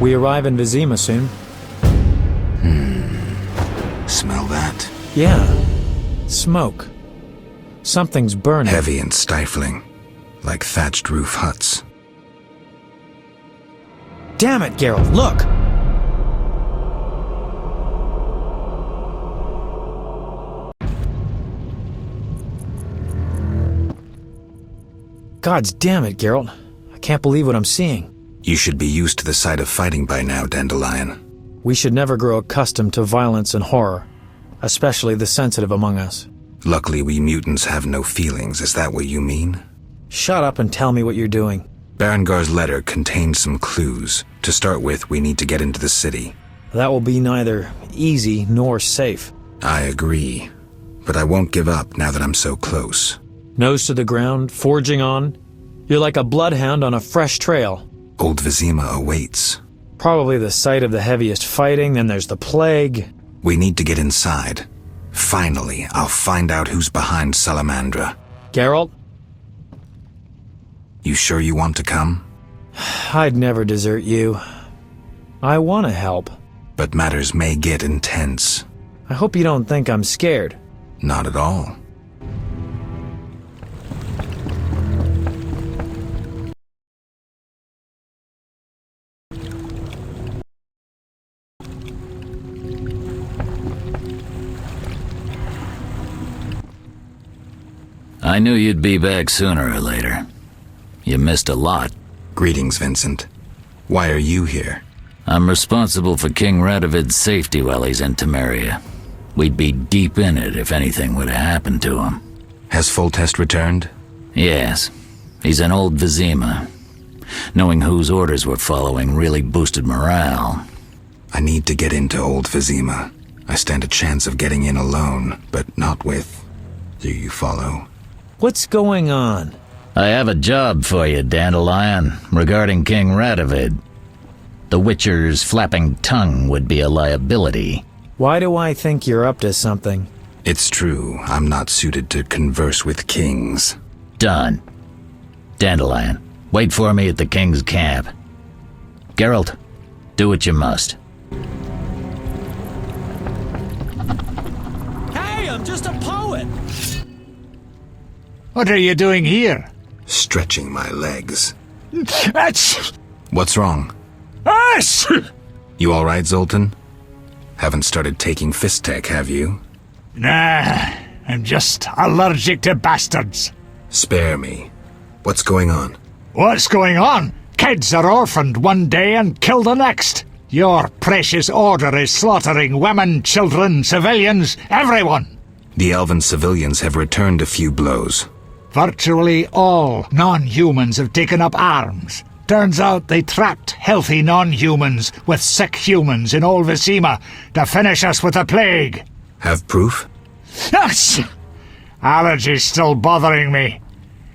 We arrive in Vizima soon. Smell that? Yeah. Smoke. Something's burning. Heavy and stifling, like thatched roof huts. Damn it, Geralt, look! Gods damn it, Geralt. I can't believe what I'm seeing. You should be used to the sight of fighting by now, Dandelion. We should never grow accustomed to violence and horror, especially the sensitive among us. Luckily, we mutants have no feelings. Is that what you mean? Shut up and tell me what you're doing. Berengar's letter contained some clues. To start with, we need to get into the city. That will be neither easy nor safe. I agree. But I won't give up now that I'm so close. Nose to the ground, forging on. You're like a bloodhound on a fresh trail. Old Vizima awaits. Probably the site of the heaviest fighting, then there's the plague. We need to get inside. Finally, I'll find out who's behind Salamandra. Geralt? You sure you want to come? I'd never desert you. I want to help. But matters may get intense. I hope you don't think I'm scared. Not at all. I knew you'd be back sooner or later. You missed a lot. Greetings, Vincent. Why are you here? I'm responsible for King Radovid's safety while he's in Temeria. We'd be deep in it if anything would have happened to him. Has Foltest returned? Yes. He's in Old Vizima. Knowing whose orders we're following really boosted morale. I need to get into Old Vizima. I stand a chance of getting in alone, but not with... Do you follow? What's going on? I have a job for you, Dandelion, regarding King Radovid. The Witcher's flapping tongue would be a liability. Why do I think you're up to something? It's true, I'm not suited to converse with kings. Done. Dandelion, wait for me at the King's camp. Geralt, do what you must. Hey, I'm just a poet! What are you doing here? Stretching my legs. That's... What's wrong? Us! You alright, Zoltan? Haven't started taking fist tech, have you? Nah, I'm just allergic to bastards. Spare me. What's going on? What's going on? Kids are orphaned one day and killed the next. Your precious order is slaughtering women, children, civilians, everyone. The elven civilians have returned a few blows. Virtually all non-humans have taken up arms. Turns out they trapped healthy non-humans with sick humans in Old Vizima to finish us with the plague. Have proof? Yes! Allergy's still bothering me.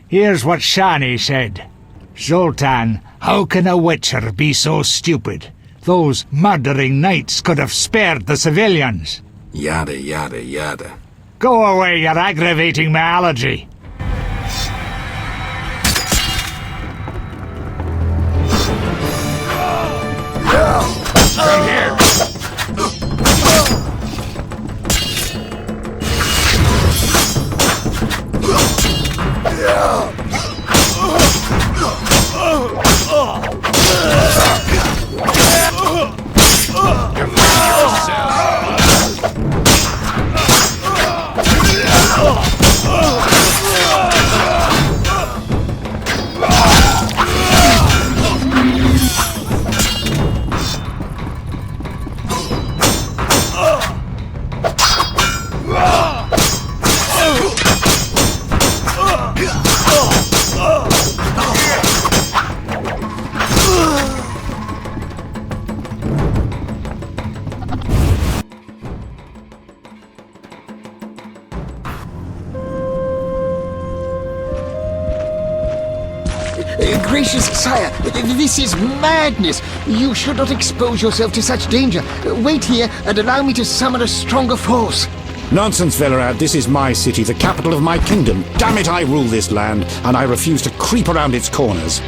Here's what Shani said. Zoltan, how can a witcher be so stupid? Those murdering knights could have spared the civilians. Yada, yada, yada. Go away, you're aggravating my allergy. Come here! Gracious sire, this is madness. You should not expose yourself to such danger. Wait here and allow me to summon a stronger force. Nonsense, Velerad. This is my city, the capital of my kingdom. Damn it, I rule this land, and I refuse to creep around its corners.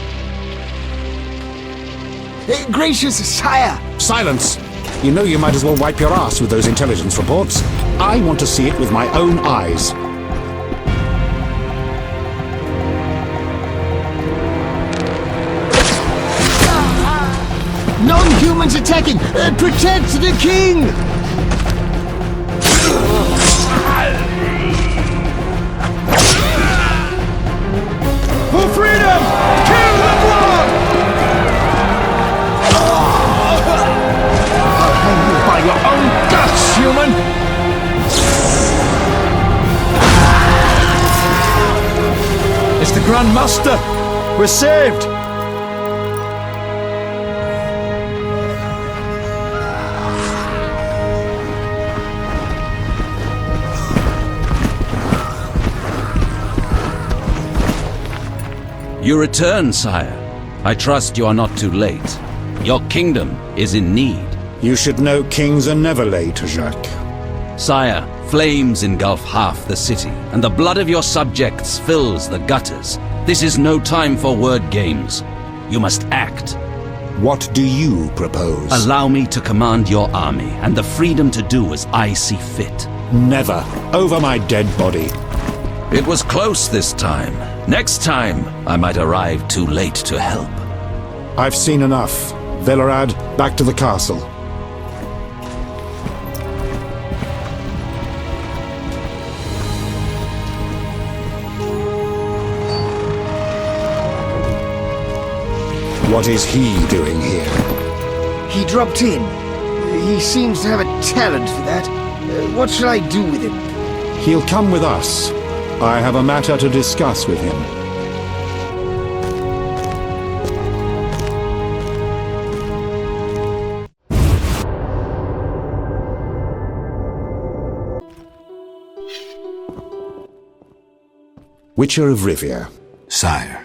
Gracious sire! Silence! You know you might as well wipe your ass with those intelligence reports. I want to see it with my own eyes. Non-humans attacking! Protect the king! For freedom! Kill the blood! I'll hang you by your own guts, human! It's the Grand Master! We're saved! You return, sire. I trust you are not too late. Your kingdom is in need. You should know kings are never late, Jacques. Sire, flames engulf half the city, and the blood of your subjects fills the gutters. This is no time for word games. You must act. What do you propose? Allow me to command your army, and the freedom to do as I see fit. Never. Over my dead body. It was close this time. Next time, I might arrive too late to help. I've seen enough. Velerad, back to the castle. What is he doing here? He dropped in. He seems to have a talent for that. What shall I do with him? He'll come with us. I have a matter to discuss with him. Witcher of Rivia. Sire,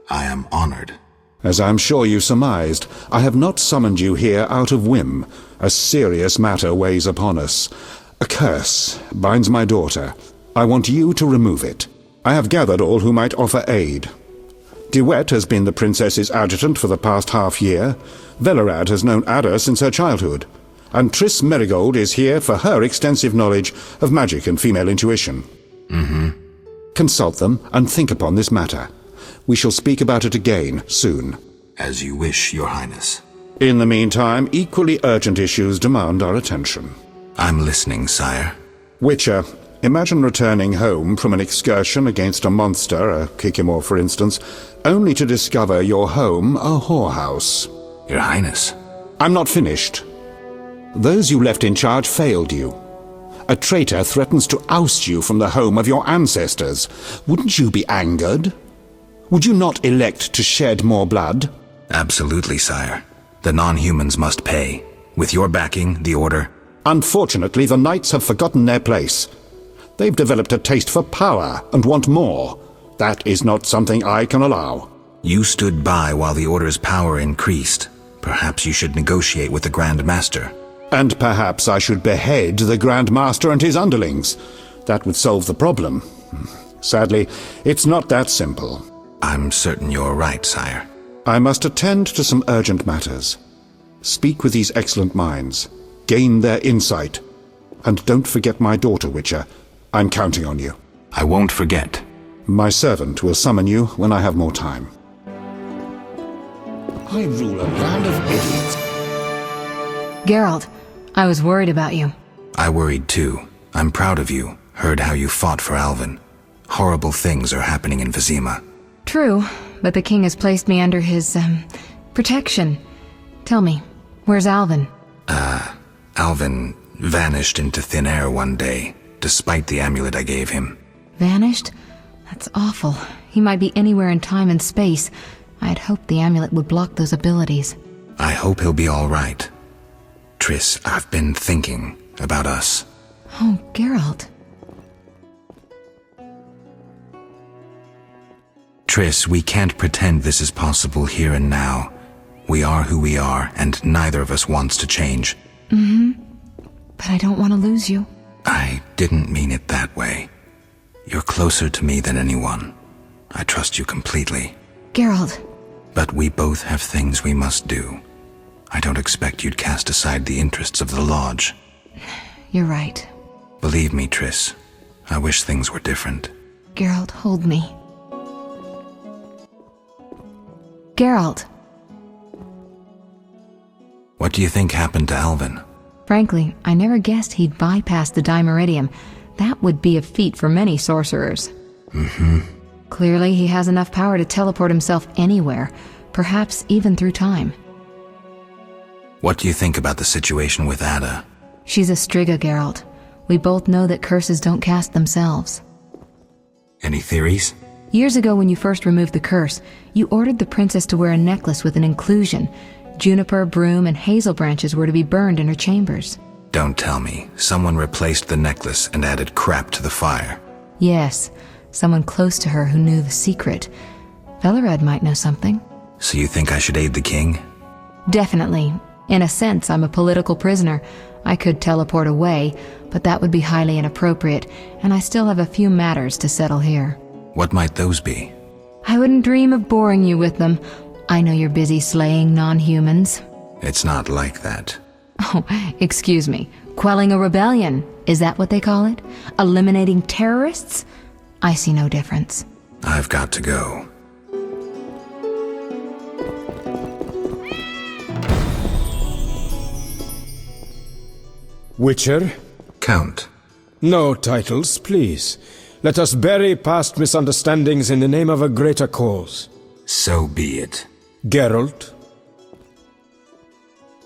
I am honored. As I'm sure you surmised, I have not summoned you here out of whim. A serious matter weighs upon us. A curse binds my daughter. I want you to remove it. I have gathered all who might offer aid. DeWitt has been the princess's adjutant for the past half-year. Velerad has known Ada since her childhood. And Triss Merigold is here for her extensive knowledge of magic and female intuition. Consult them and think upon this matter. We shall speak about it again soon. As you wish, Your Highness. In the meantime, equally urgent issues demand our attention. I'm listening, sire. Witcher, imagine returning home from an excursion against a monster, a Kikimor for instance, only to discover your home a whorehouse. Your Highness. I'm not finished. Those you left in charge failed you. A traitor threatens to oust you from the home of your ancestors. Wouldn't you be angered? Would you not elect to shed more blood? Absolutely, sire. The non-humans must pay. With your backing, the Order... Unfortunately, the knights have forgotten their place. They've developed a taste for power and want more. That is not something I can allow. You stood by while the Order's power increased. Perhaps you should negotiate with the Grand Master. And perhaps I should behead the Grand Master and his underlings. That would solve the problem. Sadly, it's not that simple. I'm certain you're right, sire. I must attend to some urgent matters. Speak with these excellent minds. Gain their insight. And don't forget my daughter, Witcher. I'm counting on you. I won't forget. My servant will summon you when I have more time. I rule a land of idiots. Geralt, I was worried about you. I worried too. I'm proud of you. Heard how you fought for Alvin. Horrible things are happening in Vizima. True, but the king has placed me under his, protection. Tell me, where's Alvin? Alvin vanished into thin air one day, despite the amulet I gave him. Vanished? That's awful. He might be anywhere in time and space. I had hoped the amulet would block those abilities. I hope he'll be all right. Triss, I've been thinking about us. Oh, Geralt. Triss, we can't pretend this is possible here and now. We are who we are, and neither of us wants to change. But I don't want to lose you. I didn't mean it that way. You're closer to me than anyone. I trust you completely. Geralt. But we both have things we must do. I don't expect you'd cast aside the interests of the Lodge. You're right. Believe me, Triss, I wish things were different. Geralt, hold me. Geralt. What do you think happened to Alvin? Frankly, I never guessed he'd bypass the Dimeridium. That would be a feat for many sorcerers. Mm-hmm. Clearly, he has enough power to teleport himself anywhere, perhaps even through time. What do you think about the situation with Ada? She's a Striga, Geralt. We both know that curses don't cast themselves. Any theories? Years ago, when you first removed the curse, you ordered the princess to wear a necklace with an inclusion. Juniper, broom, and hazel branches were to be burned in her chambers. Don't tell me. Someone replaced the necklace and added crap to the fire. Yes, someone close to her who knew the secret. Velorad might know something. So you think I should aid the king? Definitely. In a sense, I'm a political prisoner. I could teleport away, but that would be highly inappropriate, and I still have a few matters to settle here. What might those be? I wouldn't dream of boring you with them. I know you're busy slaying non-humans. It's not like that. Oh, excuse me. Quelling a rebellion. Is that what they call it? Eliminating terrorists? I see no difference. I've got to go. Witcher? Count. No titles, please. Let us bury past misunderstandings in the name of a greater cause. So be it. Geralt?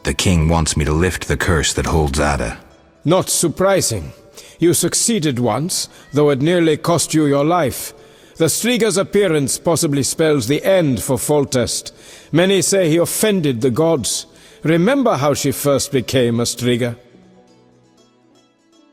The king wants me to lift the curse that holds Ada. Not surprising. You succeeded once, though it nearly cost you your life. The Striga's appearance possibly spells the end for Foltest. Many say he offended the gods. Remember how she first became a Striga?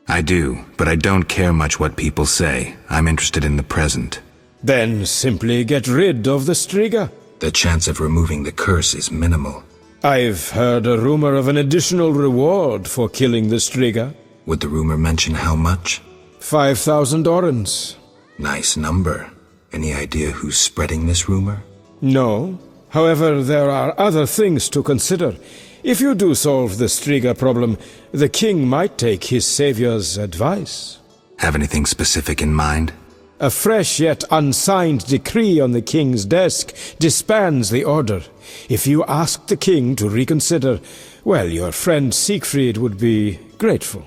I do, but I don't care much what people say. I'm interested in the present. Then simply get rid of the Striga. The chance of removing the curse is minimal. I've heard a rumor of an additional reward for killing the Striga. Would the rumor mention how much? 5,000 orens. Nice number. Any idea who's spreading this rumor? No. However, there are other things to consider. If you do solve the Striga problem, the king might take his savior's advice. Have anything specific in mind? A fresh yet unsigned decree on the king's desk disbands the order. If you ask the king to reconsider, well, your friend Siegfried would be grateful.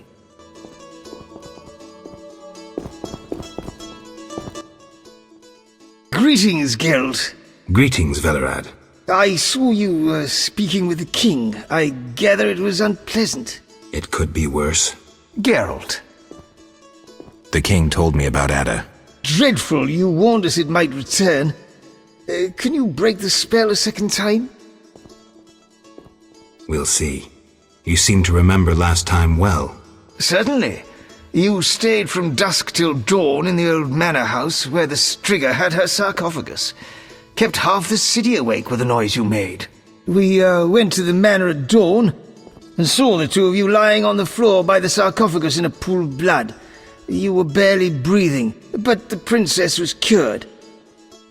Greetings, Geralt. Greetings, Velorad. I saw you speaking with the king. I gather it was unpleasant. It could be worse. Geralt. The king told me about Ada. Dreadful, you warned us it might return. Can you break the spell a second time? We'll see. You seem to remember last time well. Certainly. You stayed from dusk till dawn in the old manor house where the Striga had her sarcophagus. Kept half the city awake with the noise you made. We went to the manor at dawn and saw the two of you lying on the floor by the sarcophagus in a pool of blood. You were barely breathing, but the princess was cured.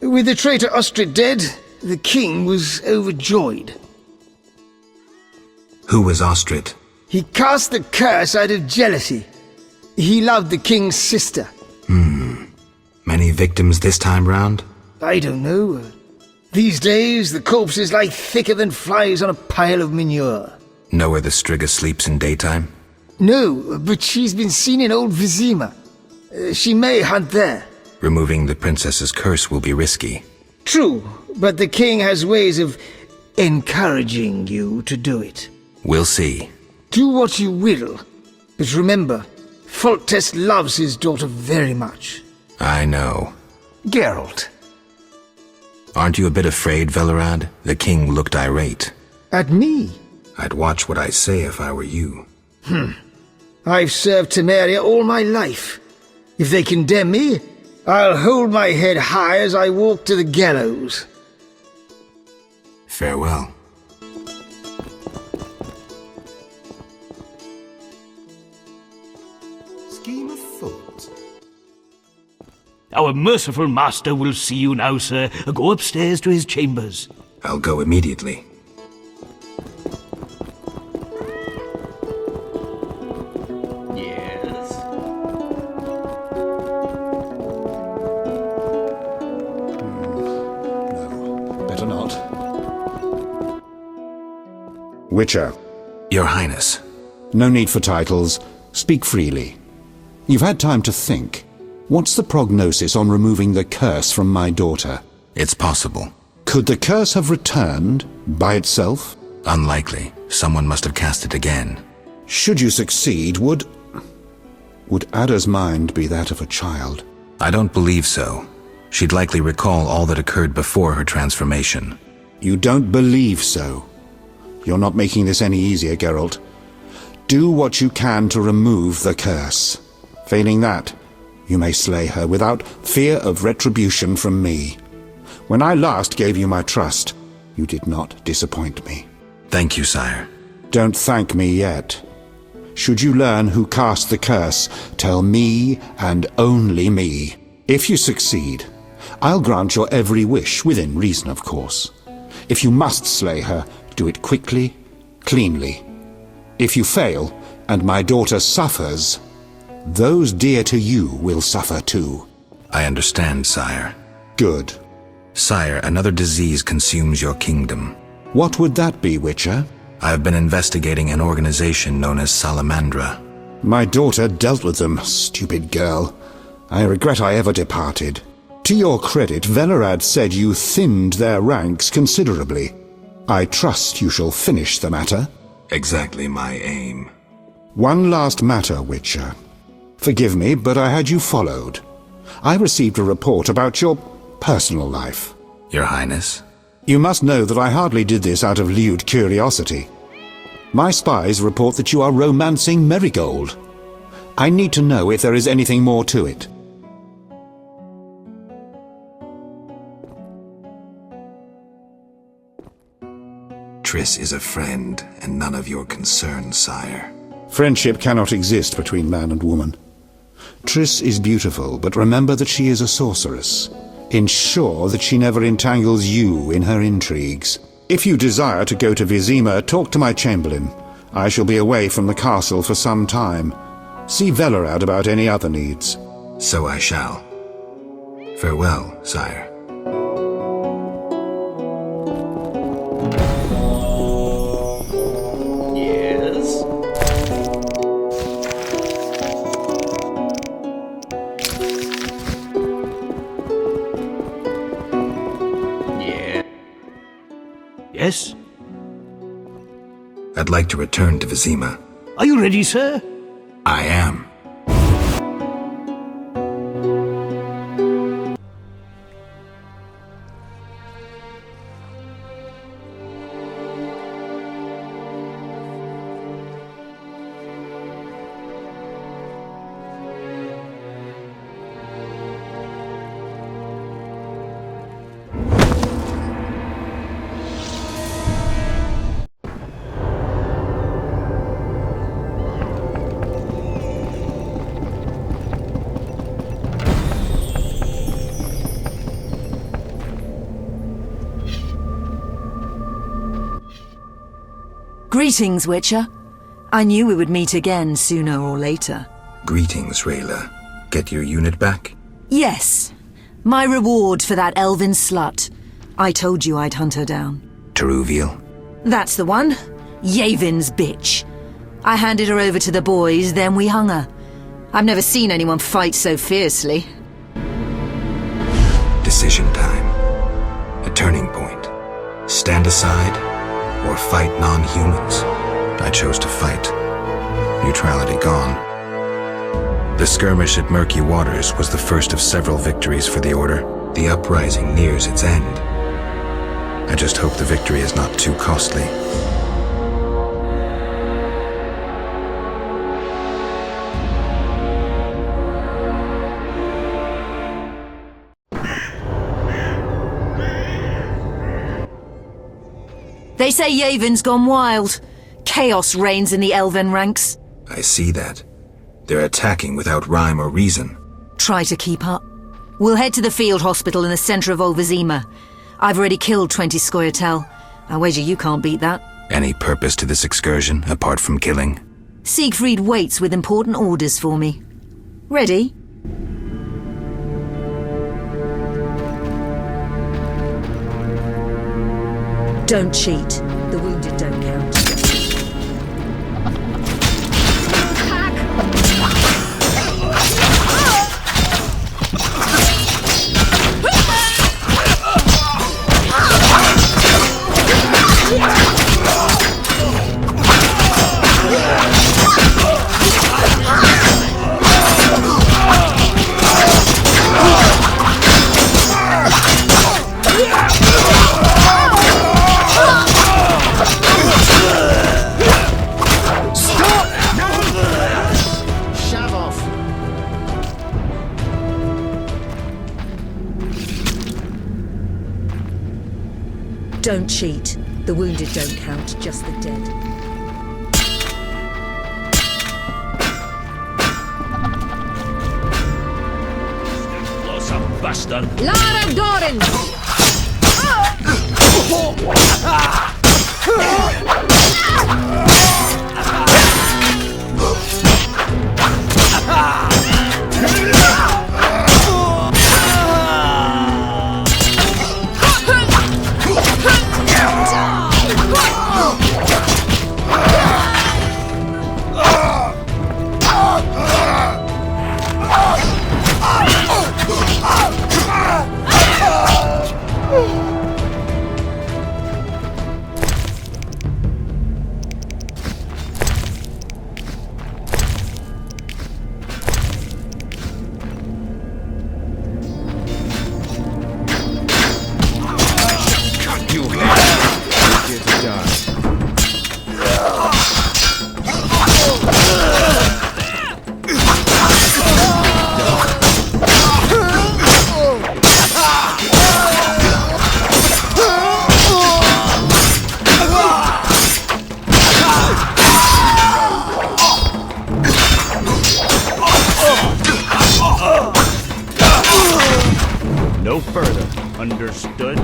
With the traitor Ostrid dead, the king was overjoyed. Who was Ostrid? He cast the curse out of jealousy. He loved the king's sister. Many victims this time round? I don't know. These days, the corpses lie thicker than flies on a pile of manure. Know where the Striga sleeps in daytime? No, but she's been seen in Old Vizima. She may hunt there. Removing the princess's curse will be risky. True, but the king has ways of encouraging you to do it. We'll see. Do what you will, but remember, Foltest loves his daughter very much. I know. Geralt. Aren't you a bit afraid, Velorad? The king looked irate. At me? I'd watch what I say if I were you. I've served Temeria all my life. If they condemn me, I'll hold my head high as I walk to the gallows. Farewell. Scheme of thought. Our merciful master will see you now, sir. Go upstairs to his chambers. I'll go immediately. Witcher. Your Highness. No need for titles. Speak freely. You've had time to think. What's the prognosis on removing the curse from my daughter? It's possible. Could the curse have returned by itself? Unlikely. Someone must have cast it again. Should you succeed, would Ada's mind be that of a child? I don't believe so. She'd likely recall all that occurred before her transformation. You don't believe so? You're not making this any easier, Geralt. Do what you can to remove the curse. Failing that, you may slay her without fear of retribution from me. When I last gave you my trust, you did not disappoint me. Thank you, sire. Don't thank me yet. Should you learn who cast the curse, tell me and only me. If you succeed, I'll grant your every wish, within reason, of course. If you must slay her, do it quickly, cleanly. If you fail, and my daughter suffers, those dear to you will suffer too. I understand, sire. Good. Sire, another disease consumes your kingdom. What would that be, Witcher? I have been investigating an organization known as Salamandra. My daughter dealt with them, stupid girl. I regret I ever departed. To your credit, Velerad said you thinned their ranks considerably. I trust you shall finish the matter. Exactly my aim. One last matter, Witcher. Forgive me, but I had you followed. I received a report about your personal life. Your Highness? You must know that I hardly did this out of lewd curiosity. My spies report that you are romancing Marigold. I need to know if there is anything more to it. Triss is a friend, and none of your concern, sire. Friendship cannot exist between man and woman. Triss is beautiful, but remember that she is a sorceress. Ensure that she never entangles you in her intrigues. If you desire to go to Vizima, talk to my chamberlain. I shall be away from the castle for some time. See Velerad about any other needs. So I shall. Farewell, sire. Yes? Yeah. Yes? I'd like to return to Vizima. Are you ready, sir? I am. Greetings, Witcher. I knew we would meet again sooner or later. Greetings, Rayla. Get your unit back? Yes. My reward for that elven slut. I told you I'd hunt her down. Teruviel? That's the one. Yavin''s bitch. I handed her over to the boys, then we hung her. I've never seen anyone fight so fiercely. Decision time. A turning point. Stand aside or fight non-humans. I chose to fight. Neutrality gone. The skirmish at Murky Waters was the first of several victories for the Order. The uprising nears its end. I just hope the victory is not too costly. They say Yavin's gone wild. Chaos reigns in the elven ranks. I see that. They're attacking without rhyme or reason. Try to keep up. We'll head to the field hospital in the center of Old Vizima. I've already killed 20 Scoia'tael. I wager you can't beat that. Any purpose to this excursion, apart from killing? Siegfried waits with important orders for me. Ready? Don't cheat. The wounded don't count. Don't cheat. The wounded don't count, just the dead. Close up, bastard! Lara Doran! No further. Understood?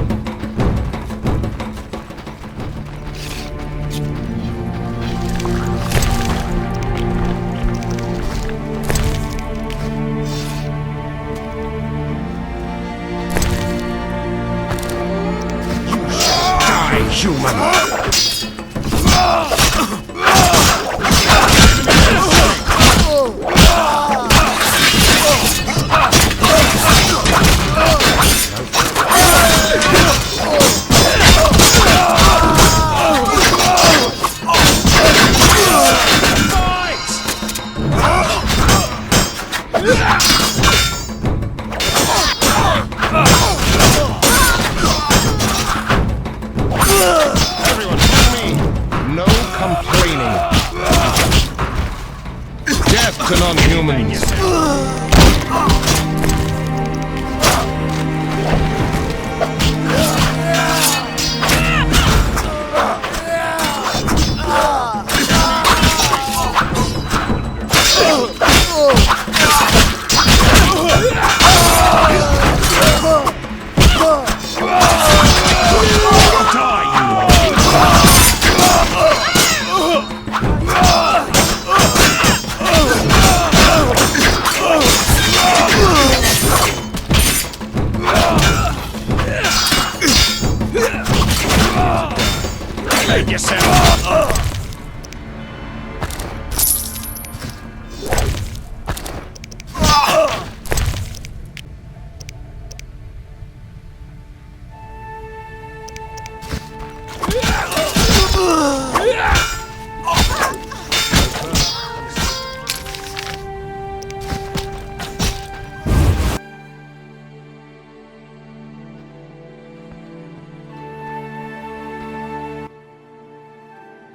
Everyone, follow me. No complaining. Death to non-humans.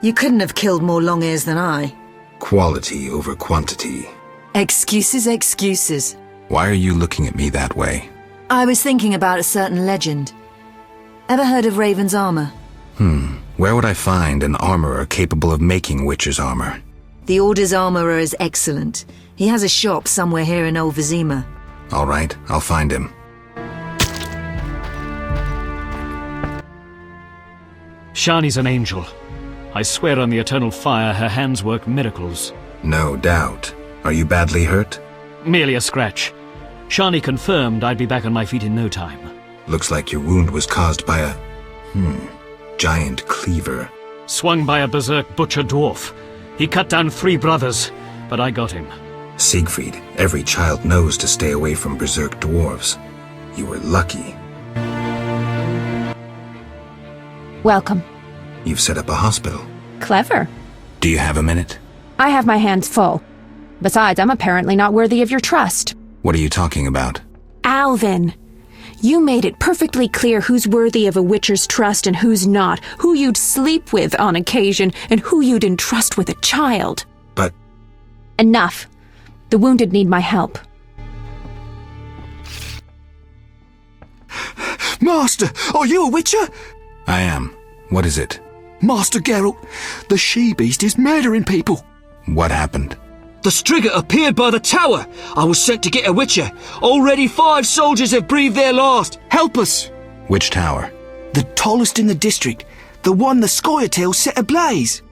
You couldn't have killed more long-ears than I. Quality over quantity. Excuses, excuses. Why are you looking at me that way? I was thinking about a certain legend. Ever heard of Raven's armor? Where would I find an armorer capable of making Witcher's armor? The Order's armorer is excellent. He has a shop somewhere here in Old Vizima. All right, I'll find him. Shani's an angel. I swear on the eternal fire her hands work miracles. No doubt. Are you badly hurt? Merely a scratch. Shani confirmed I'd be back on my feet in no time. Looks like your wound was caused by a... giant cleaver. Swung by a berserk butcher dwarf. He cut down 3 brothers, but I got him. Siegfried, every child knows to stay away from berserk dwarves. You were lucky. Welcome. You've set up a hospital. Clever. Do you have a minute? I have my hands full. Besides, I'm apparently not worthy of your trust. What are you talking about? Alvin, you made it perfectly clear who's worthy of a Witcher's trust and who's not, who you'd sleep with on occasion, and who you'd entrust with a child. But... Enough. The wounded need my help. Master, are you a Witcher? I am. What is it? Master Geralt, the she-beast is murdering people. What happened? The Striga appeared by the tower. I was sent to get a Witcher. Already 5 soldiers have breathed their last. Help us. Which tower? The tallest in the district. The one the Scoia'tael set ablaze.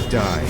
Die.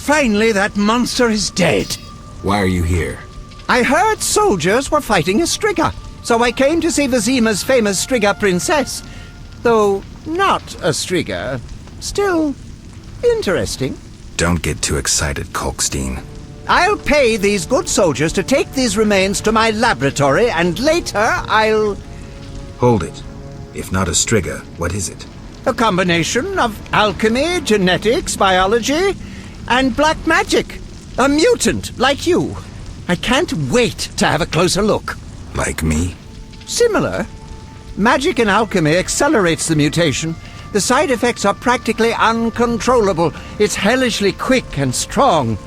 Finally, that monster is dead. Why are you here? I heard soldiers were fighting a Striga, so I came to see Vizima's famous Striga princess. Though not a Striga, still interesting. Don't get too excited, Kalkstein. I'll pay these good soldiers to take these remains to my laboratory, and later I'll... Hold it. If not a Striga, what is it? A combination of alchemy, genetics, biology, and black magic. A mutant, like you. I can't wait to have a closer look. Like me? Similar. Magic and alchemy accelerates the mutation. The side effects are practically uncontrollable. It's hellishly quick and strong.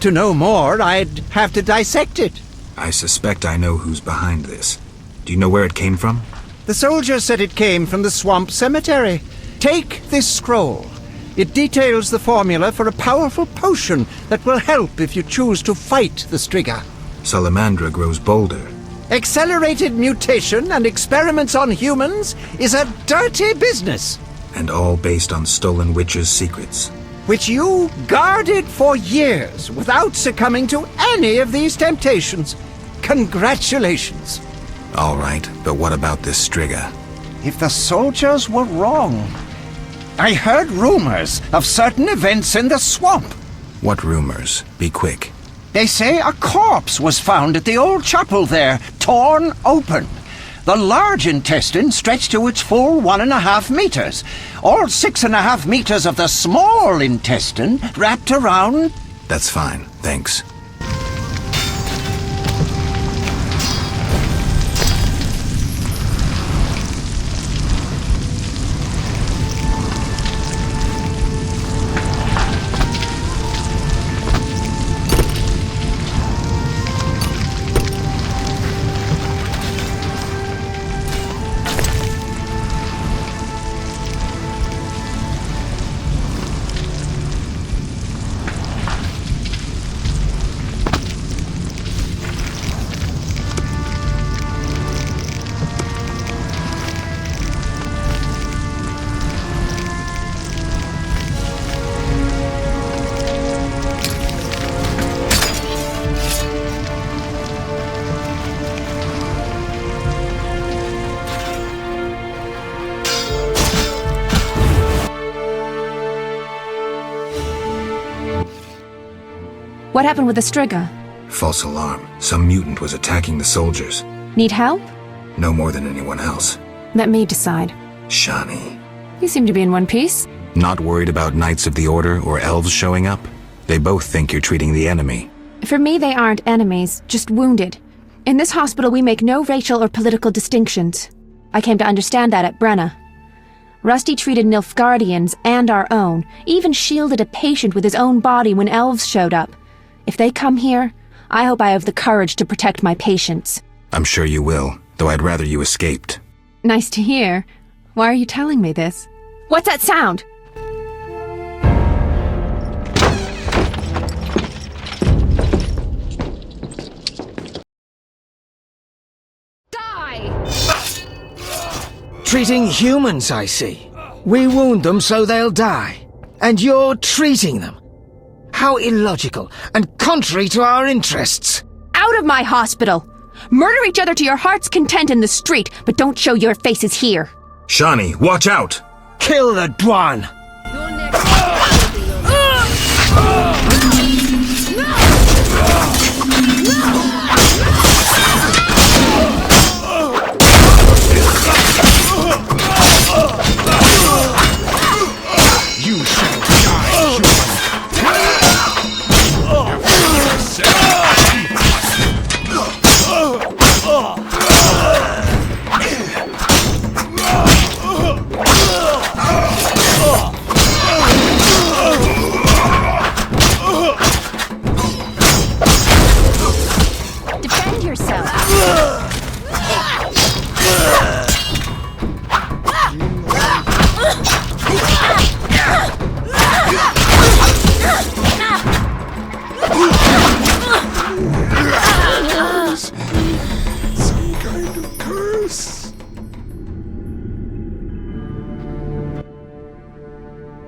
To know more, I'd have to dissect it. I suspect I know who's behind this. Do you know where it came from? The soldier said it came from the swamp cemetery. Take this scroll. It details the formula for a powerful potion that will help if you choose to fight the Striga. Salamandra grows bolder. Accelerated mutation and experiments on humans is a dirty business. And all based on stolen witches' secrets. Which you guarded for years without succumbing to any of these temptations. Congratulations. All right, but what about this Striga? If the soldiers were wrong... I heard rumors of certain events in the swamp. What rumors? Be quick. They say a corpse was found at the old chapel there, torn open. The large intestine stretched to its full 1.5 meters. All 6.5 meters of the small intestine wrapped around... That's fine, thanks. What happened with the Striga? False alarm. Some mutant was attacking the soldiers. Need help? No more than anyone else. Let me decide. Shani. You seem to be in one piece. Not worried about Knights of the Order or elves showing up? They both think you're treating the enemy. For me, they aren't enemies, just wounded. In this hospital, we make no racial or political distinctions. I came to understand that at Brenna. Rusty treated Nilfgaardians and our own, even shielded a patient with his own body when elves showed up. If they come here, I hope I have the courage to protect my patients. I'm sure you will, though I'd rather you escaped. Nice to hear. Why are you telling me this? What's that sound? mistreating humans, I see. We wound them so they'll die. And you're treating them. How illogical and contrary to our interests. Out of my hospital! Murder each other to your heart's content in the street, but don't show your faces here. Shani, watch out! Kill the Dwan! You shall die, Defend yourself. Some kind of curse.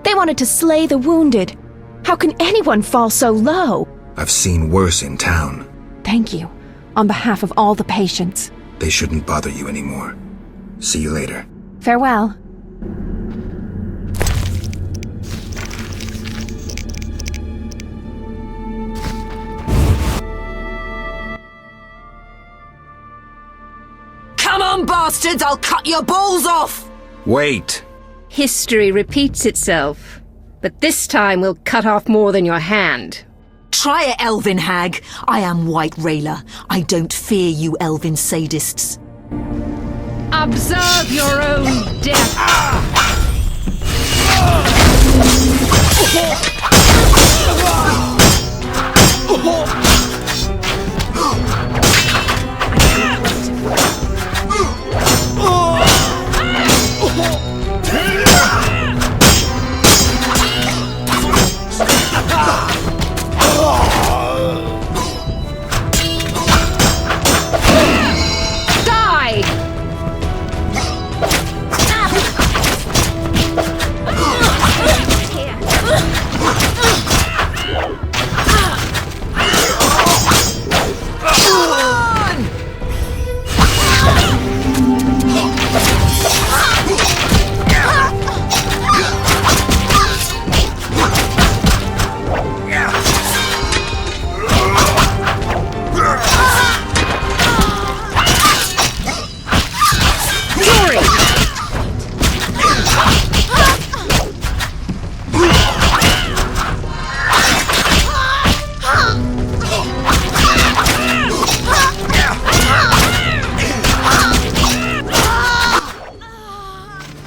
They wanted to slay the wounded. How can anyone fall so low? I've seen worse in town. Thank you, on behalf of all the patients. They shouldn't bother you anymore. See you later. Farewell. Come on, bastards! I'll cut your balls off! Wait! History repeats itself, but this time we'll cut off more than your hand. Try it, elven hag. I am White Railer. I don't fear you elven sadists. Observe your own death.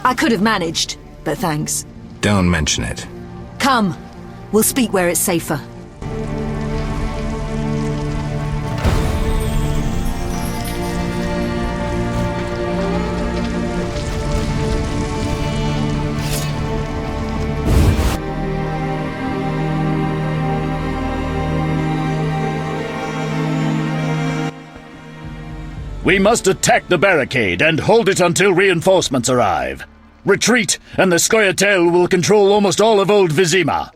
I could have managed, but thanks. Don't mention it. Come, we'll speak where it's safer. We must attack the barricade and hold it until reinforcements arrive. Retreat, and the Scoia'tael will control almost all of Old Vizima.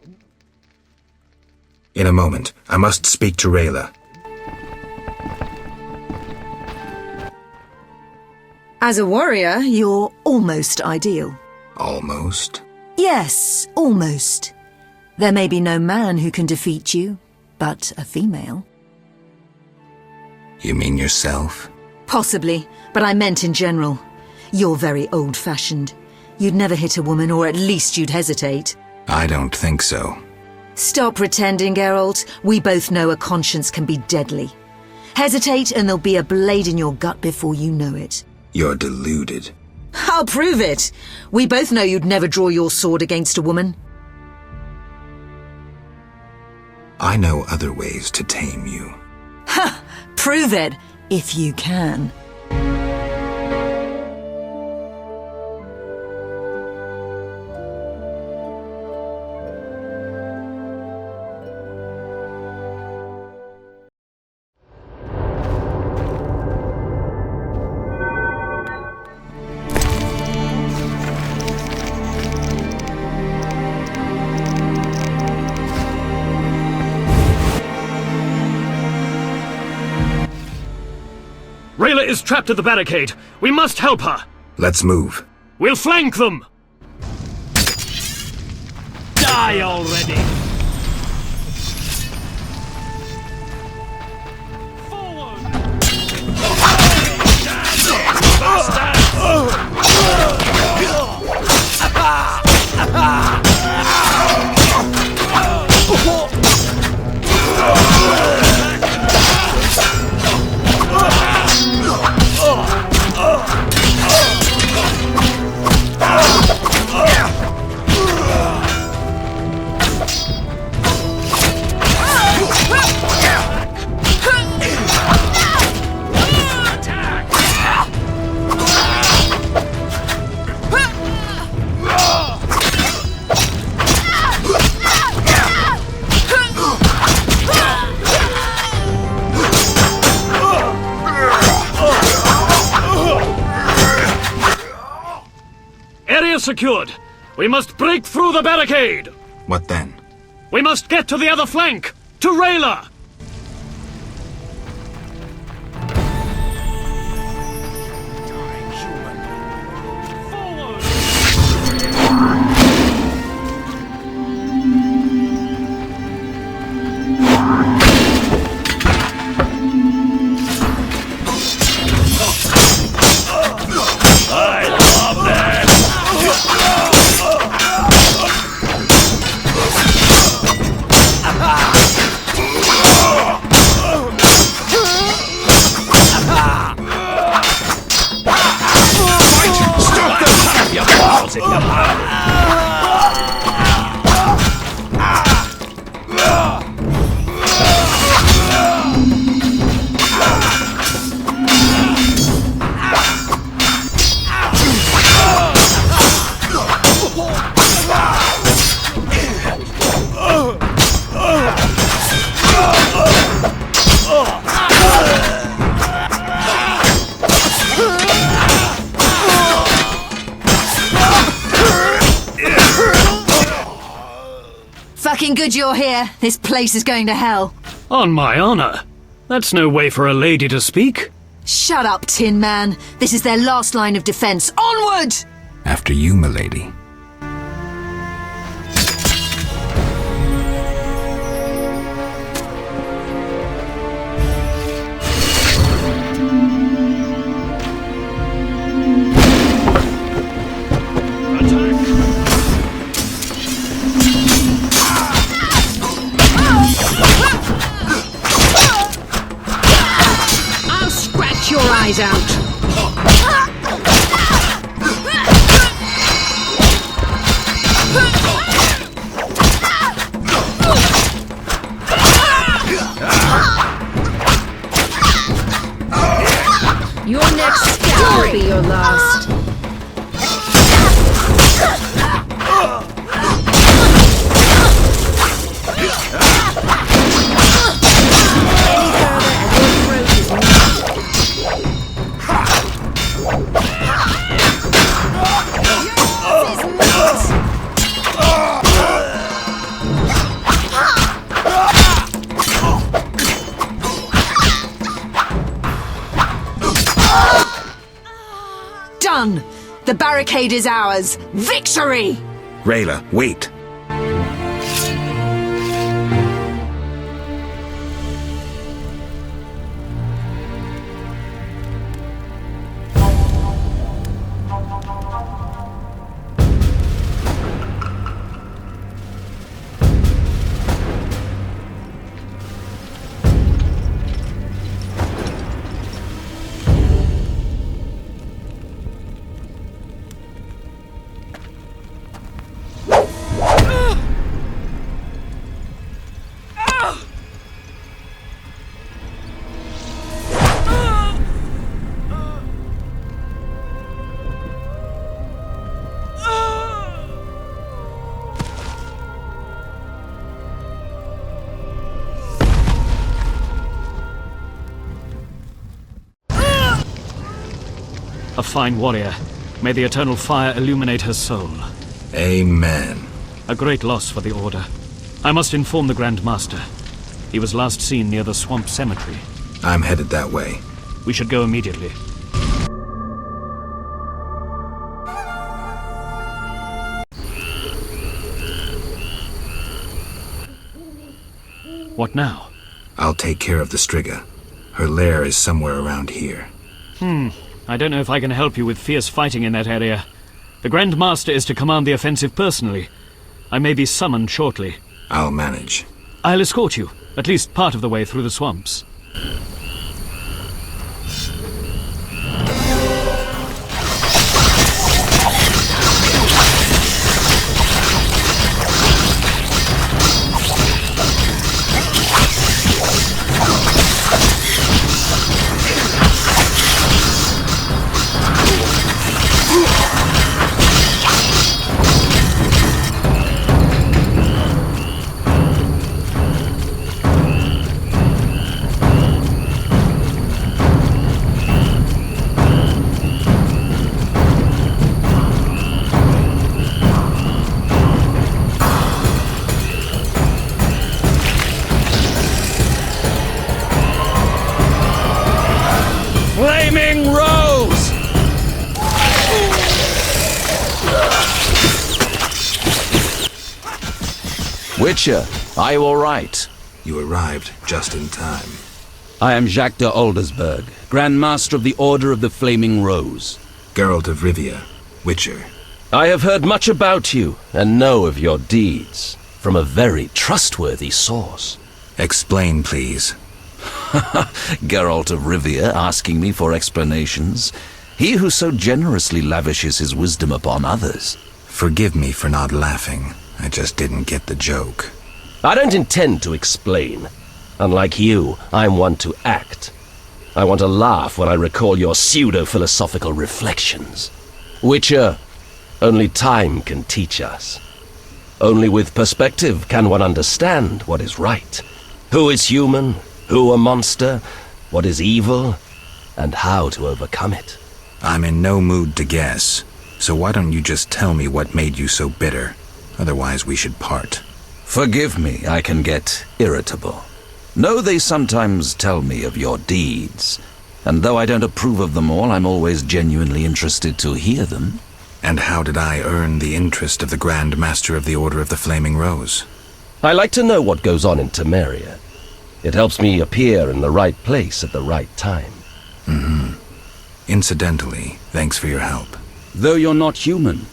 In a moment, I must speak to Rayla. As a warrior, you're almost ideal. Almost? Yes, almost. There may be no man who can defeat you, but a female. You mean yourself? Possibly, but I meant in general. You're very old-fashioned. You'd never hit a woman, or at least you'd hesitate. I don't think so. Stop pretending, Geralt. We both know a conscience can be deadly. Hesitate and there'll be a blade in your gut before you know it. You're deluded. I'll prove it. We both know you'd never draw your sword against a woman. I know other ways to tame you. Ha! Prove it, if you can. Rayla is trapped at the barricade. We must help her. Let's move. We'll flank them! Die already! Secured. We must break through the barricade. What then? We must get to the other flank. To Rayla. Fucking good you're here. This place is going to hell. On my honor. That's no way for a lady to speak. Shut up, Tin Man. This is their last line of defense. Onward! After you, milady. Your eyes out. Your next step will be your last. Done! The barricade is ours. Victory! Rayla, wait. A fine warrior. May the eternal fire illuminate her soul. Amen. A great loss for the Order. I must inform the Grand Master. He was last seen near the swamp cemetery. I'm headed that way. We should go immediately. What now? I'll take care of the Striga. Her lair is somewhere around here. I don't know if I can help you with fierce fighting in that area. The Grand Master is to command the offensive personally. I may be summoned shortly. I'll manage. I'll escort you, at least part of the way through the swamps. Witcher, are you all right? You arrived just in time. I am Jacques de Aldersberg, Grand Master of the Order of the Flaming Rose. Geralt of Rivia, Witcher. I have heard much about you, and know of your deeds, from a very trustworthy source. Explain, please. Geralt of Rivia asking me for explanations. He who so generously lavishes his wisdom upon others. Forgive me for not laughing. I just didn't get the joke. I don't intend to explain. Unlike you, I'm one to act. I want to laugh when I recall your pseudo-philosophical reflections. Witcher, only time can teach us. Only with perspective can one understand what is right. Who is human, who a monster, what is evil, and how to overcome it. I'm in no mood to guess, so why don't you just tell me what made you so bitter? Otherwise we should part. Forgive me, I can get irritable. Know they sometimes tell me of your deeds, and though I don't approve of them all, I'm always genuinely interested to hear them. And how did I earn the interest of the Grand Master of the Order of the Flaming Rose? I like to know what goes on in Temeria. It helps me appear in the right place at the right time. Incidentally, thanks for your help. Though you're not human,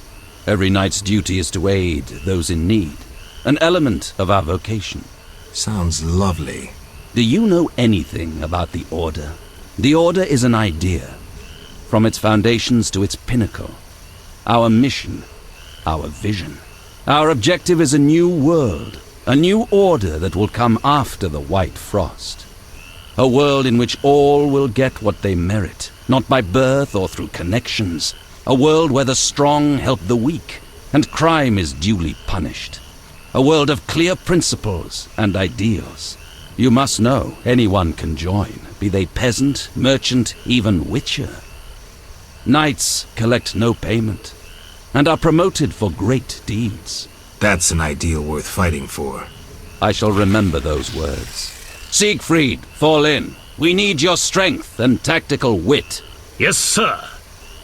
every knight's duty is to aid those in need. An element of our vocation. Sounds lovely. Do you know anything about the Order? The Order is an idea. From its foundations to its pinnacle. Our mission. Our vision. Our objective is a new world. A new order that will come after the White Frost. A world in which all will get what they merit, not by birth or through connections. A world where the strong help the weak, and crime is duly punished. A world of clear principles and ideals. You must know anyone can join, be they peasant, merchant, even witcher. Knights collect no payment, and are promoted for great deeds. That's an ideal worth fighting for. I shall remember those words. Siegfried, fall in. We need your strength and tactical wit. Yes, sir.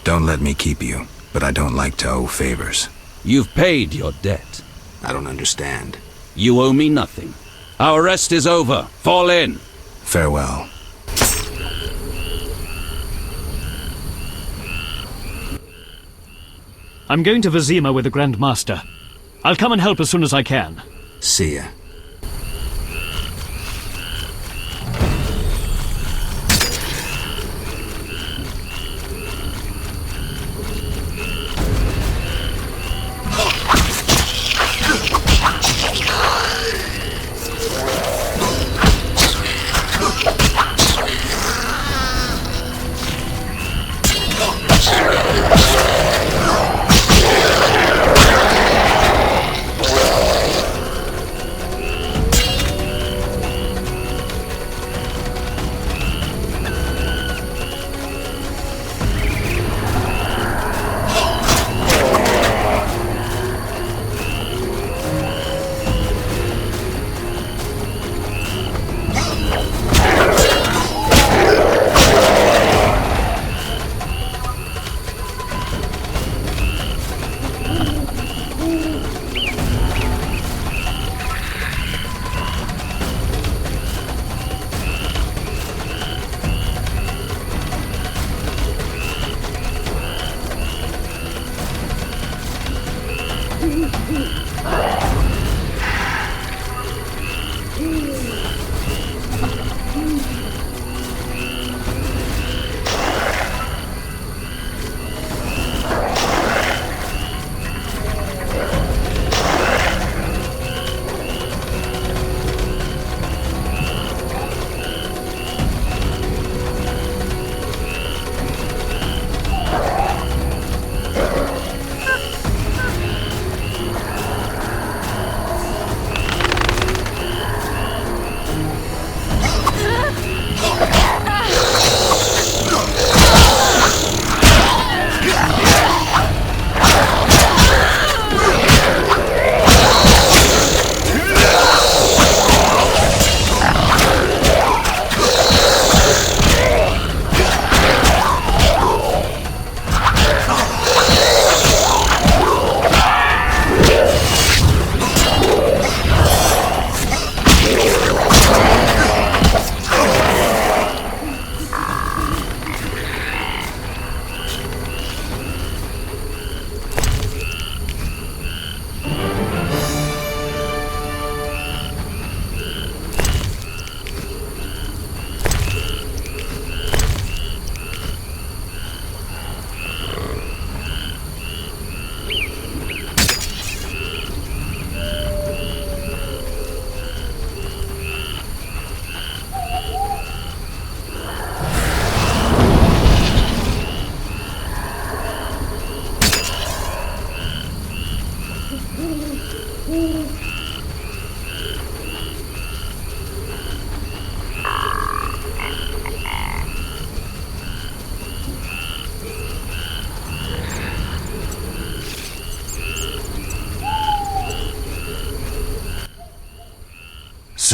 Don't let me keep you, but I don't like to owe favors. You've paid your debt. I don't understand. You owe me nothing. Our rest is over. Fall in. Farewell. I'm going to Vizima with the Grand Master. I'll come and help as soon as I can. See ya.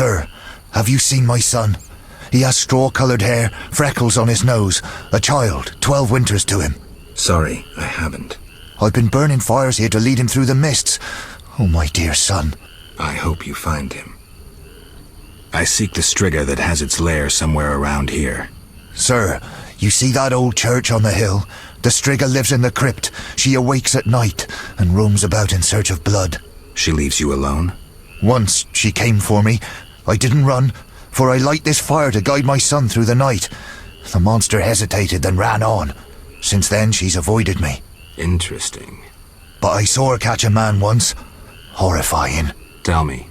Sir, have you seen my son? He has straw-coloured hair, freckles on his nose, a child, 12 winters to him. Sorry, I haven't. I've been burning fires here to lead him through the mists. Oh, my dear son. I hope you find him. I seek the Striga that has its lair somewhere around here. Sir, you see that old church on the hill? The Striga lives in the crypt. She awakes at night and roams about in search of blood. She leaves you alone? Once she came for me. I didn't run, for I light this fire to guide my son through the night. The monster hesitated, then ran on. Since then, she's avoided me. Interesting. But I saw her catch a man once. Horrifying. Tell me.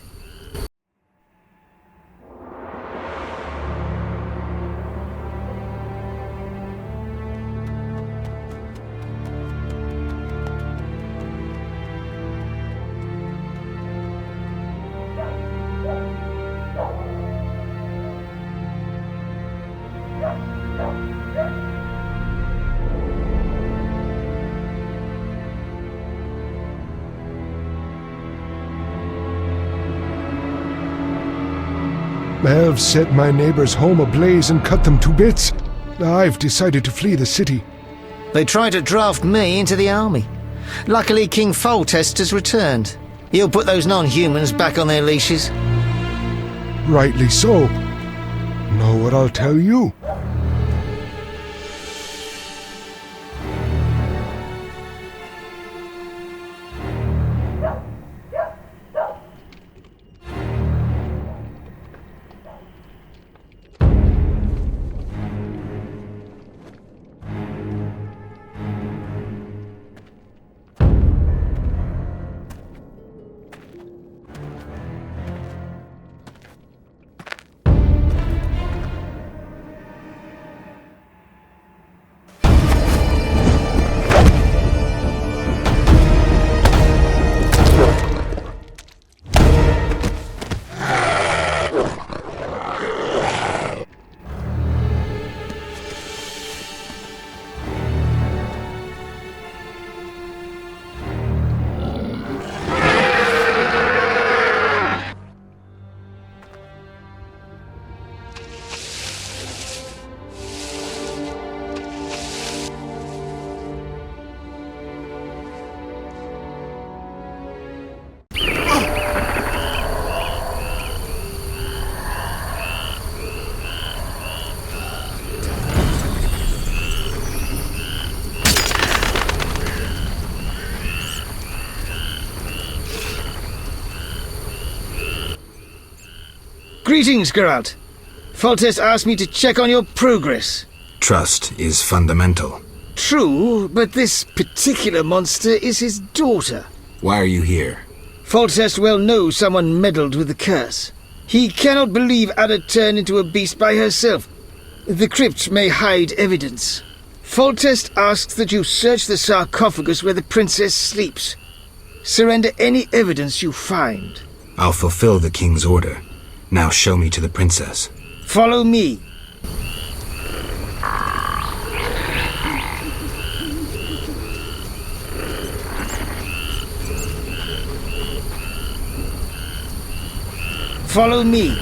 Elves set my neighbor's home ablaze and cut them to bits. I've decided to flee the city. They tried to draft me into the army. Luckily, King Foltest has returned. He'll put those non-humans back on their leashes. Rightly so. Know what I'll tell you? Greetings, Geralt. Foltest asked me to check on your progress. Trust is fundamental. True, but this particular monster is his daughter. Why are you here? Foltest well knows someone meddled with the curse. He cannot believe Ada turned into a beast by herself. The crypt may hide evidence. Foltest asks that you search the sarcophagus where the princess sleeps. Surrender any evidence you find. I'll fulfill the king's order. Now show me to the princess. Follow me. Follow me.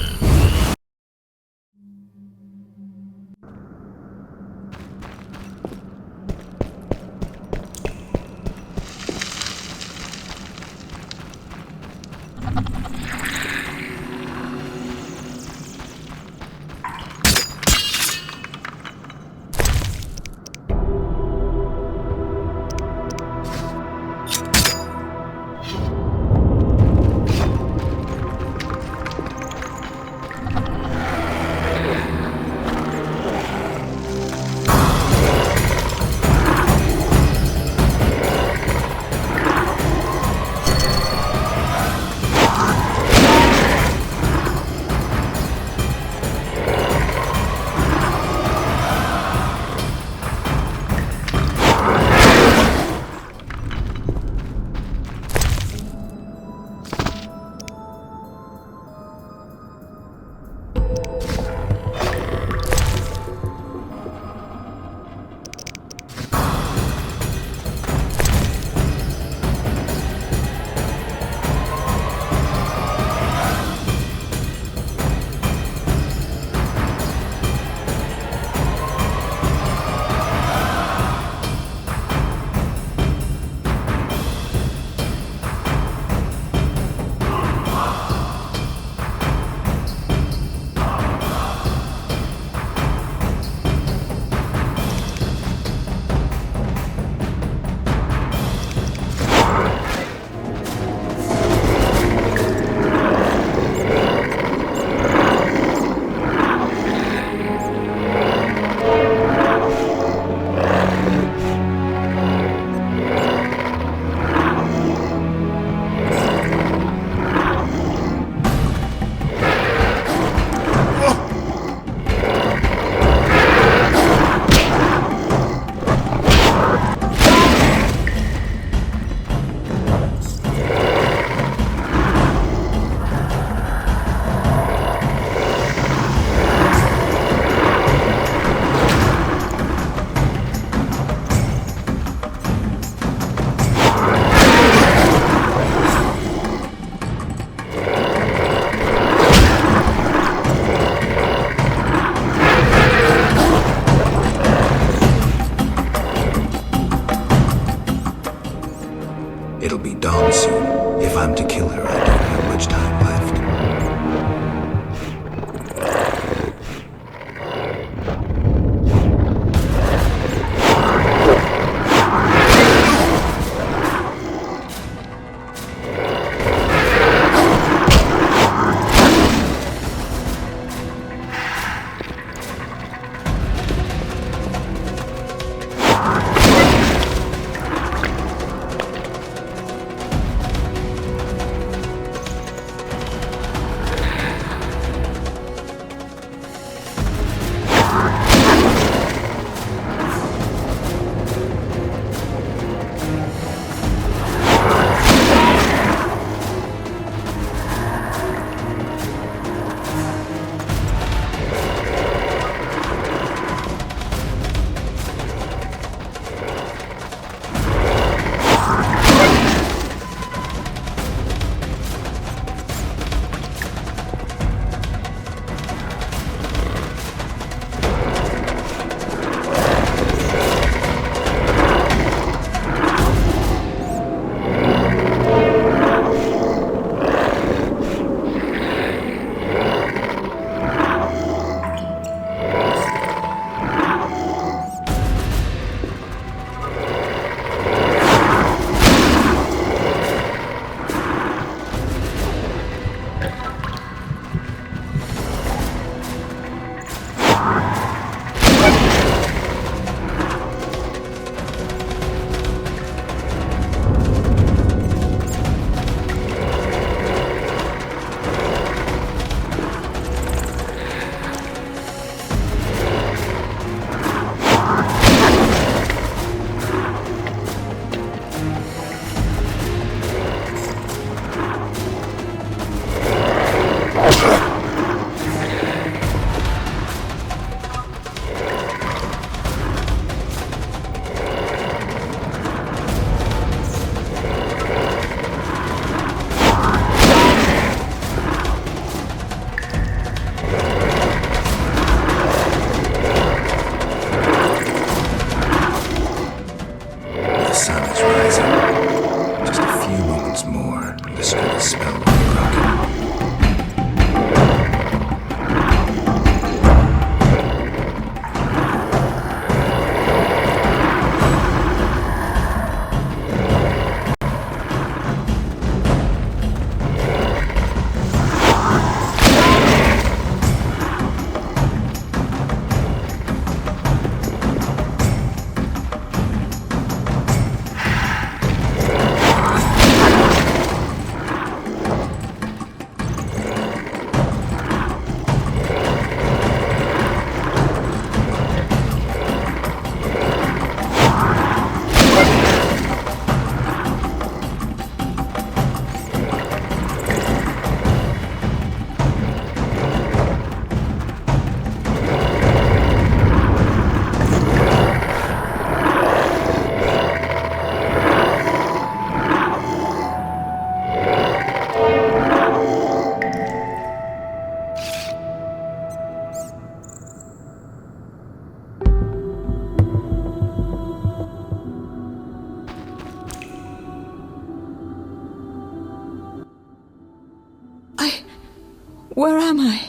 Where am I?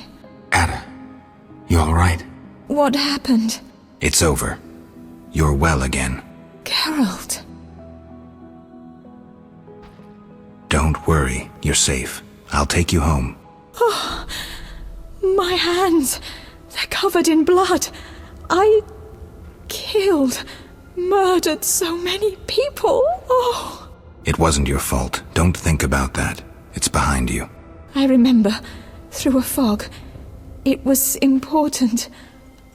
Ada, you alright? What happened? It's over. You're well again. Geralt. Don't worry, you're safe. I'll take you home. Oh, my hands. They're covered in blood. I killed, murdered so many people. Oh. It wasn't your fault. Don't think about that. It's behind you. I remember, through a fog. It was important.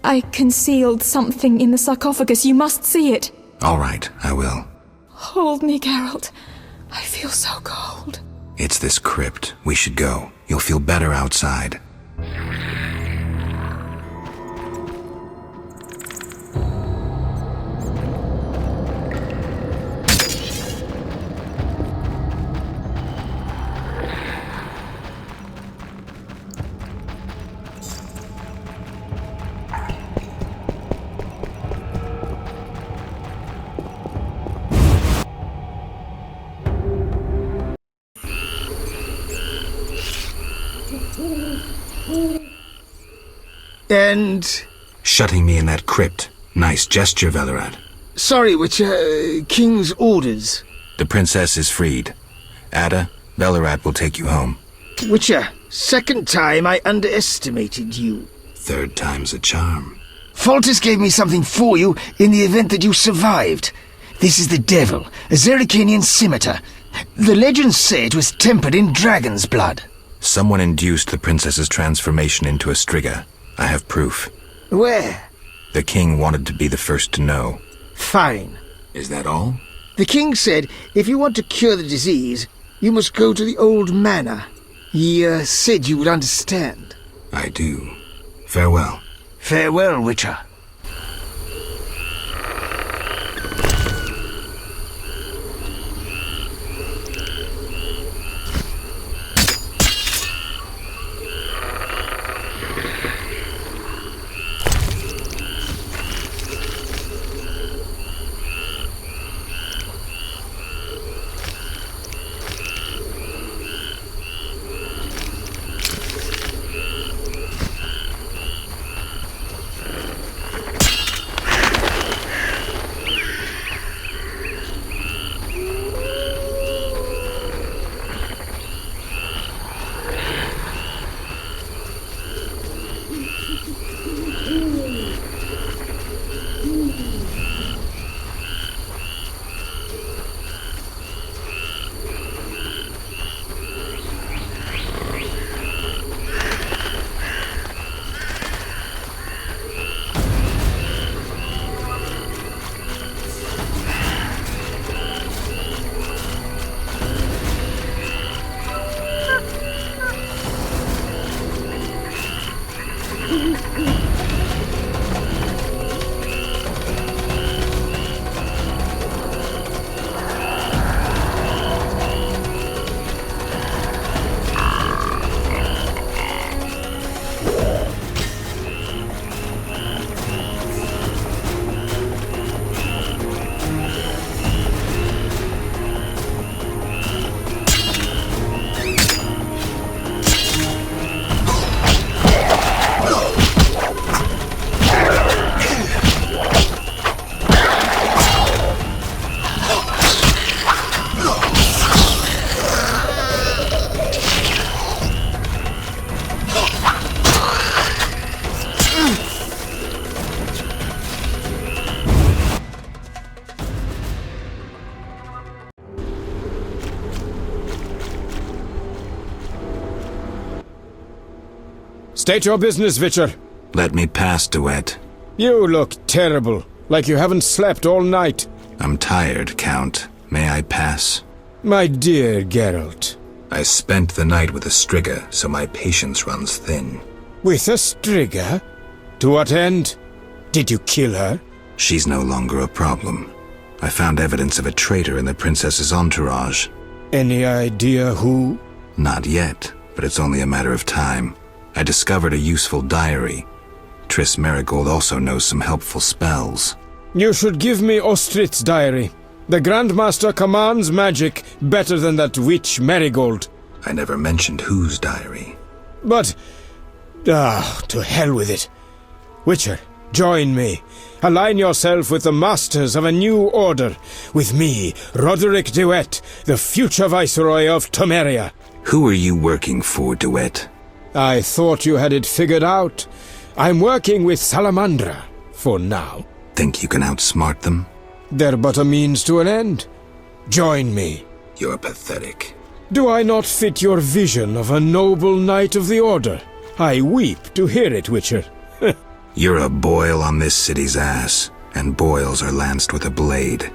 I concealed something in the sarcophagus. You must see it. All right, I will. Hold me, Geralt. I feel so cold. It's this crypt. We should go. You'll feel better outside. And... Shutting me in that crypt. Nice gesture, Velerad. Sorry, Witcher. King's orders. The princess is freed. Ada, Velerad will take you home. Witcher, second time I underestimated you. Third time's a charm. Foltest gave me something for you in the event that you survived. This is the devil, a Zerrikanian scimitar. The legends say it was tempered in dragon's blood. Someone induced the princess's transformation into a striga. I have proof. Where? The king wanted to be the first to know. Fine. Is that all? The king said if you want to cure the disease, you must go to the old manor. He said you would understand. I do. Farewell. Farewell, Witcher. State your business, Witcher. Let me pass, Duet. You look terrible, like you haven't slept all night. I'm tired, Count. May I pass? My dear Geralt. I spent the night with a striga, so my patience runs thin. With a striga? To what end? Did you kill her? She's no longer a problem. I found evidence of a traitor in the princess's entourage. Any idea who? Not yet, but it's only a matter of time. I discovered a useful diary. Triss Marigold also knows some helpful spells. You should give me Ostrit's diary. The Grandmaster commands magic better than that witch Marigold. I never mentioned whose diary. But... to hell with it. Witcher, join me. Align yourself with the masters of a new order. With me, Roderick DeWitt, the future Viceroy of Temeria. Who are you working for, DeWitt? I thought you had it figured out. I'm working with Salamandra, for now. Think you can outsmart them? They're but a means to an end. Join me. You're pathetic. Do I not fit your vision of a noble knight of the Order? I weep to hear it, Witcher. You're a boil on this city's ass, and boils are lanced with a blade.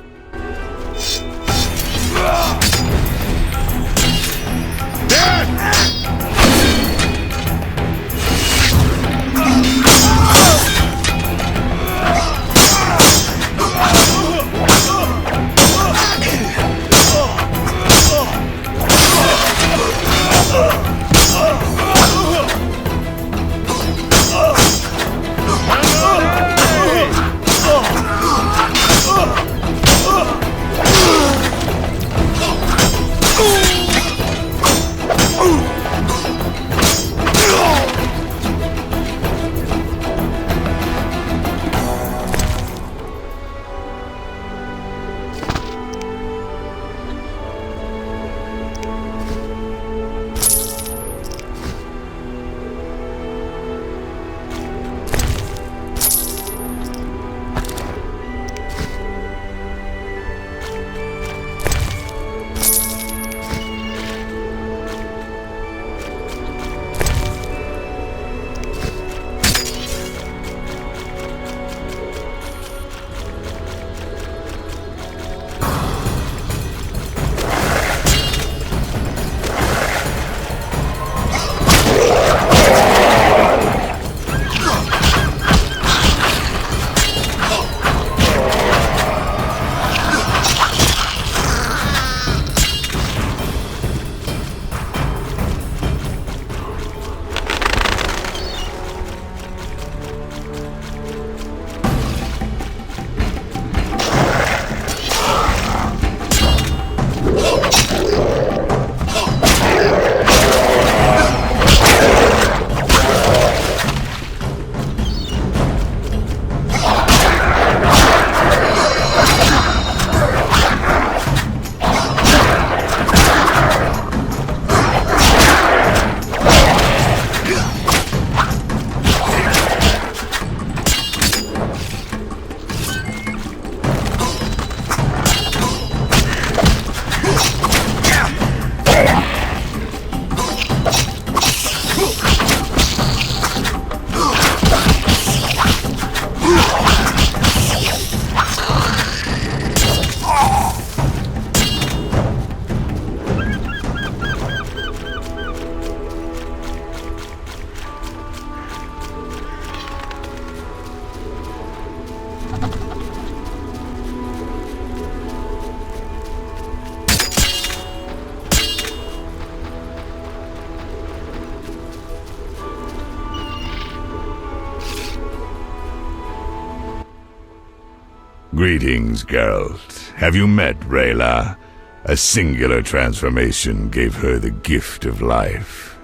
Greetings, Geralt. Have you met Rayla? A singular transformation gave her the gift of life.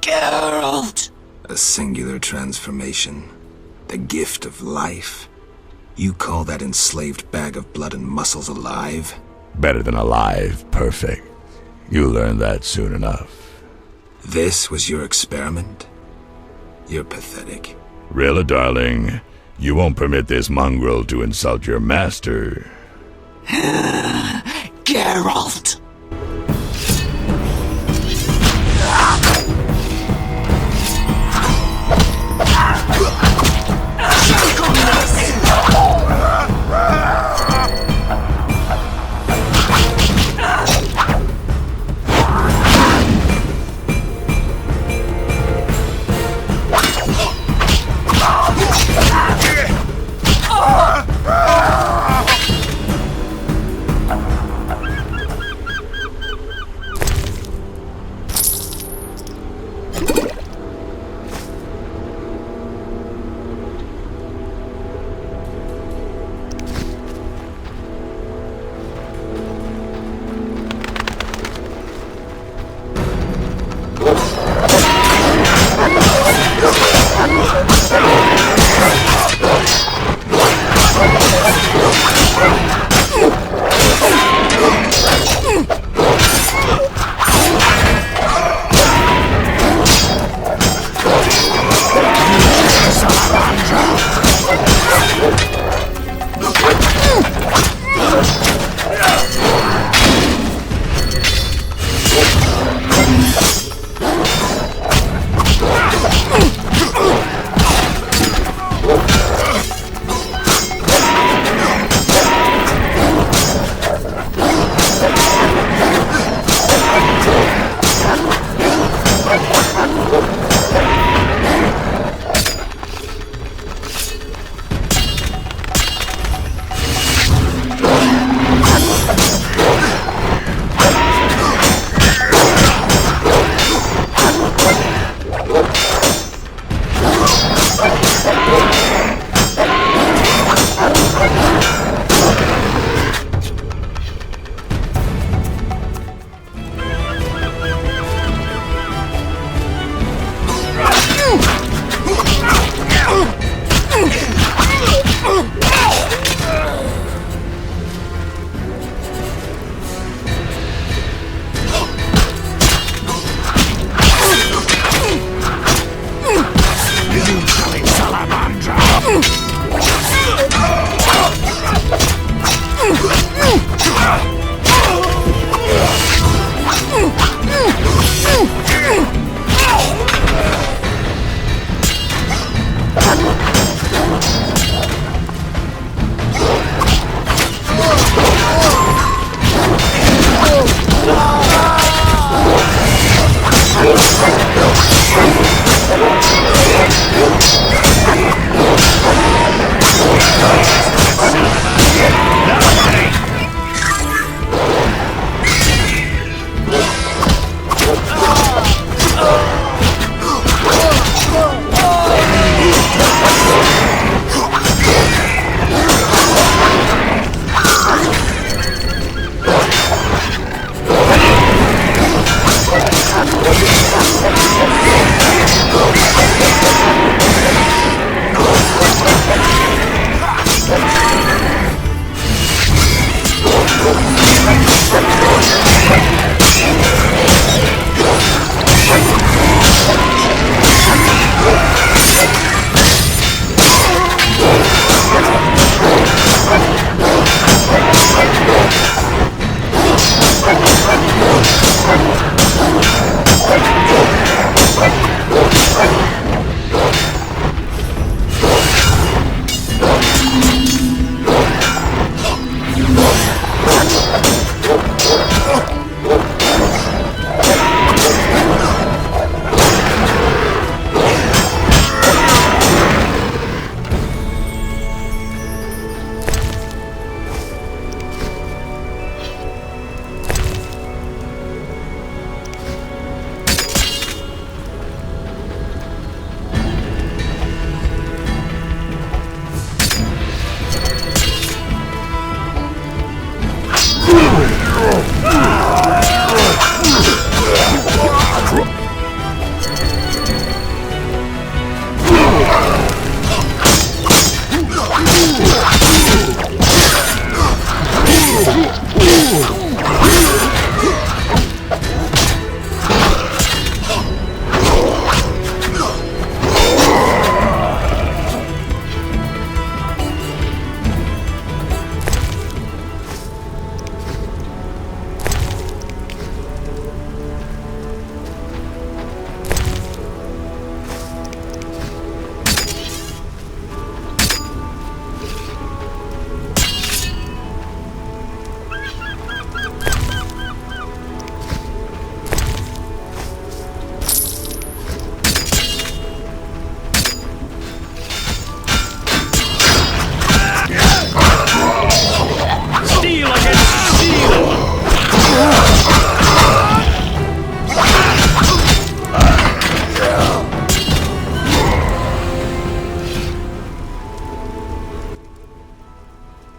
Geralt! A singular transformation. The gift of life. You call that enslaved bag of blood and muscles alive? Better than alive, perfect. You'll learn that soon enough. This was your experiment? You're pathetic. Rayla, darling, you won't permit this mongrel to insult your master. Geralt!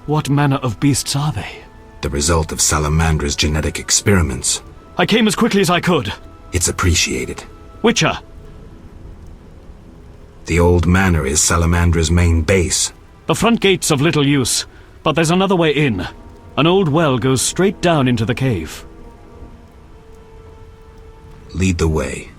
What manner of beasts are they? The result of Salamandra's genetic experiments. I came as quickly as I could. It's appreciated. Witcher! The old manor is Salamandra's main base. The front gate's of little use, but there's another way in. An old well goes straight down into the cave. Lead the way.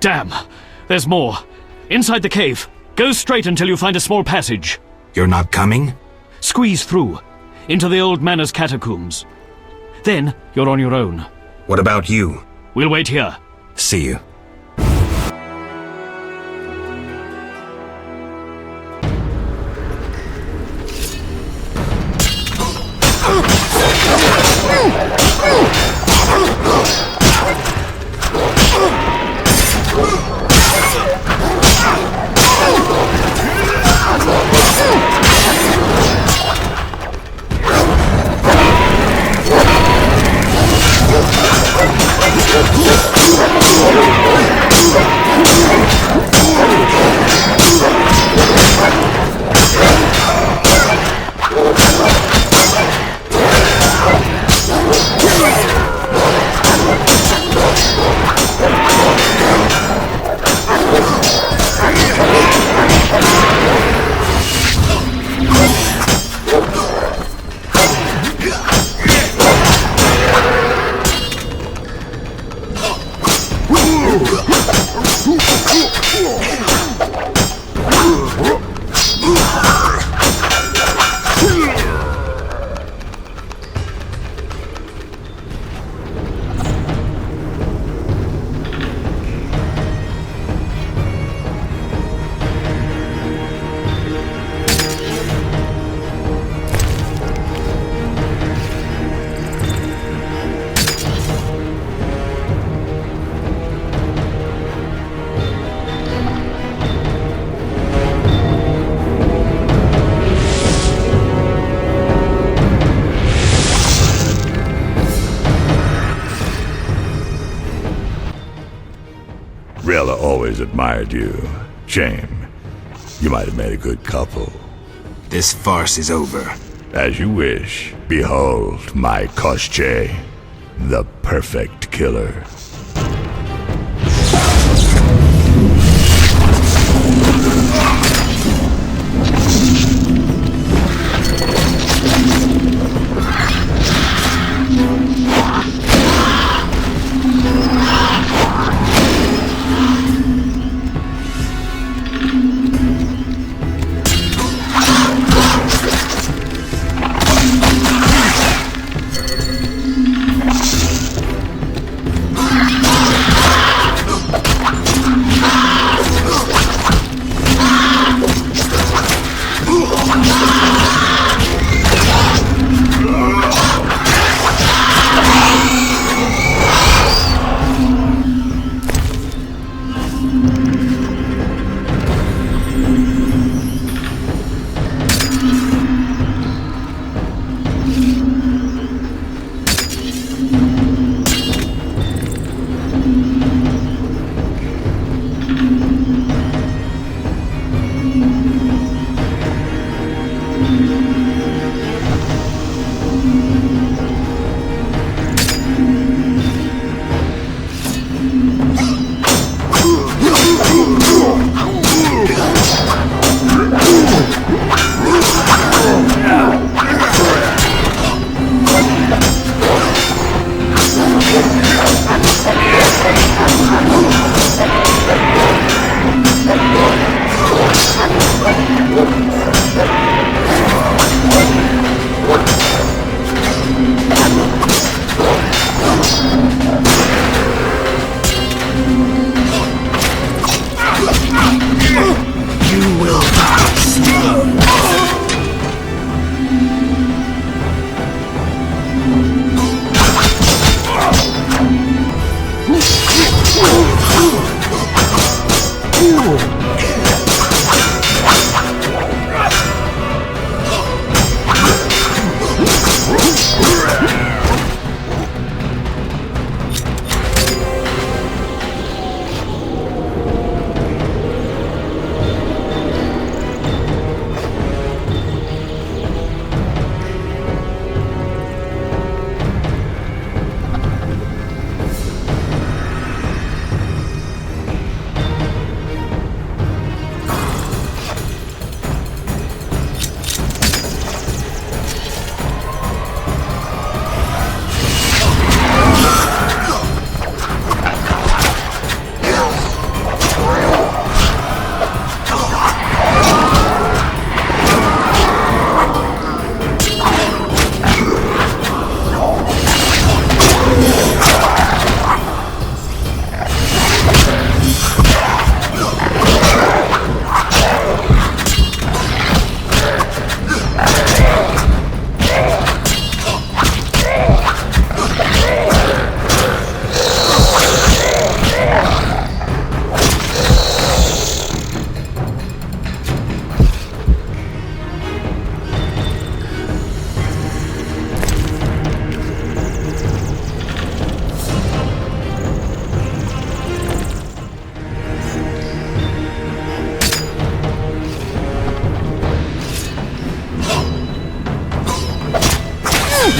Damn! There's more. Inside the cave. Go straight until you find a small passage. You're not coming? Squeeze through. Into the old manor's catacombs. Then you're on your own. What about you? We'll wait here. See you. Rella always admired you. Shame. You might have made a good couple. This farce is over. As you wish. Behold my Koshche, the perfect killer.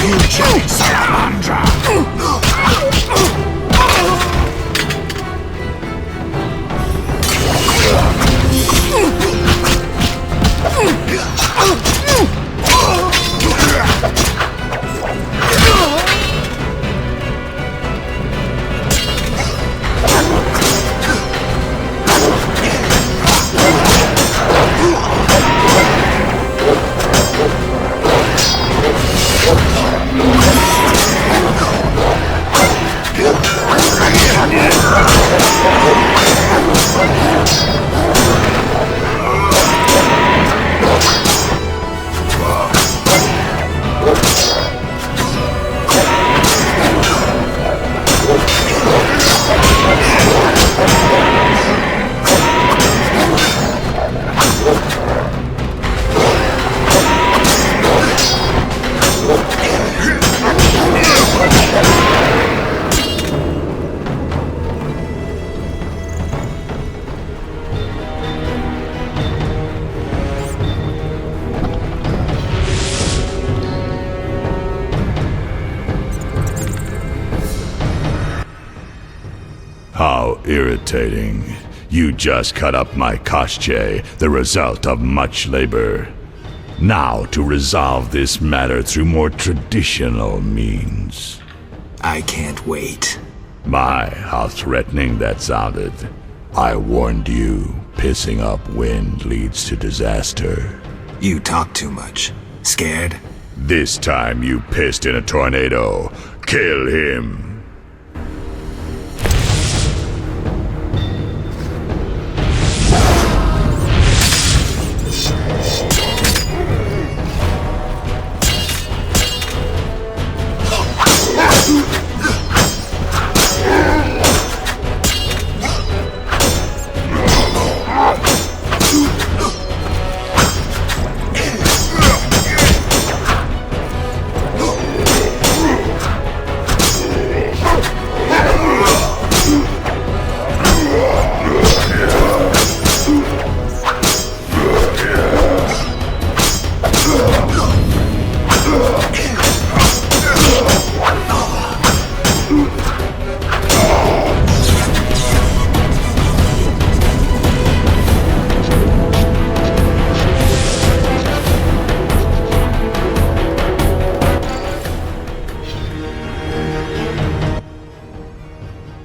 You giant salamandra! How irritating. You just cut up my Koshche, the result of much labor. Now to resolve this matter through more traditional means. I can't wait. My, how threatening that sounded. I warned you, pissing up wind leads to disaster. You talk too much. Scared? This time you pissed in a tornado. Kill him.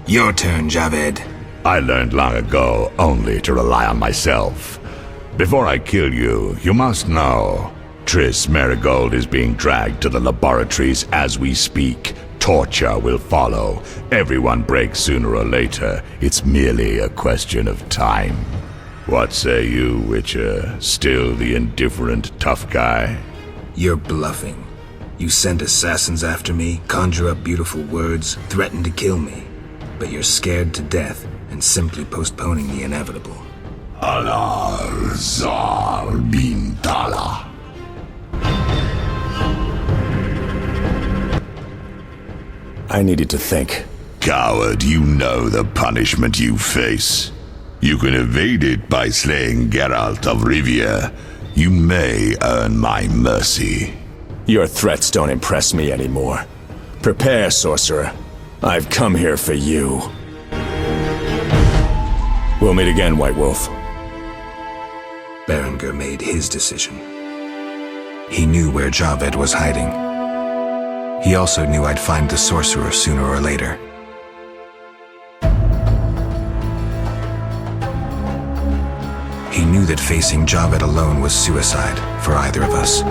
Your turn, Javed. I learned long ago only to rely on myself. Before I kill you, you must know. Triss Marigold is being dragged to the laboratories as we speak. Torture will follow. Everyone breaks sooner or later. It's merely a question of time. What say you, Witcher? Still the indifferent tough guy? You're bluffing. You send assassins after me, conjure up beautiful words, threaten to kill me. But you're scared to death and simply postponing the inevitable. Alar Zar bin Tala. I needed to think. Coward, you know the punishment you face. You can evade it by slaying Geralt of Rivia. You may earn my mercy. Your threats don't impress me anymore. Prepare, sorcerer. I've come here for you. We'll meet again, White Wolf. Berengar made his decision. He knew where Javed was hiding. He also knew I'd find the sorcerer sooner or later. He knew that facing Javed alone was suicide for either of us.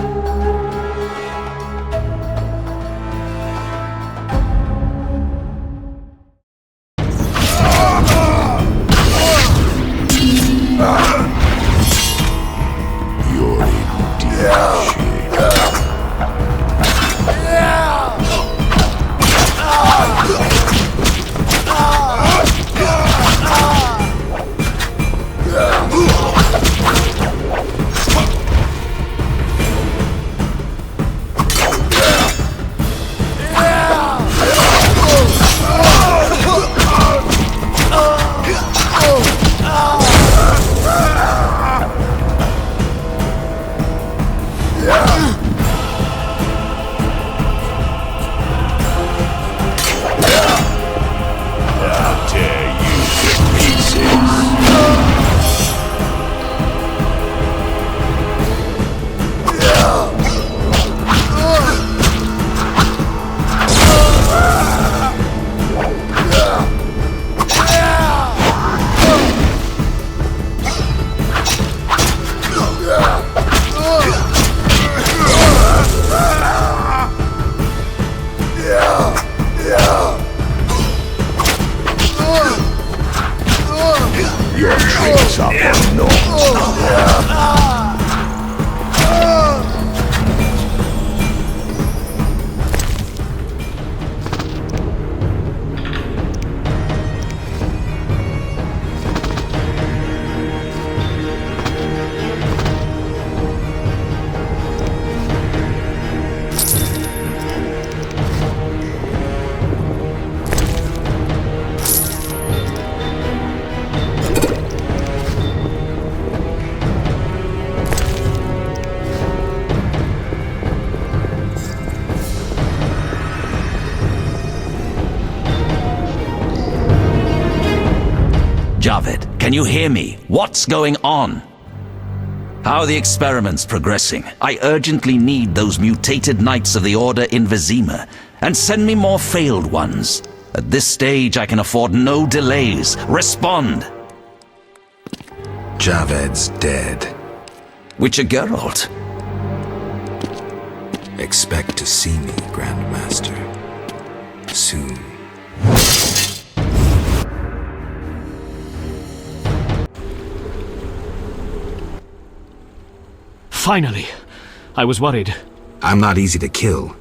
Can you hear me? What's going on? How are the experiments progressing? I urgently need those mutated Knights of the Order in Vizima, and send me more failed ones. At this stage, I can afford no delays. Respond! Javed's dead. Witcher Geralt. Expect to see me, Grandmaster. Soon. Finally. I was worried. I'm not easy to kill.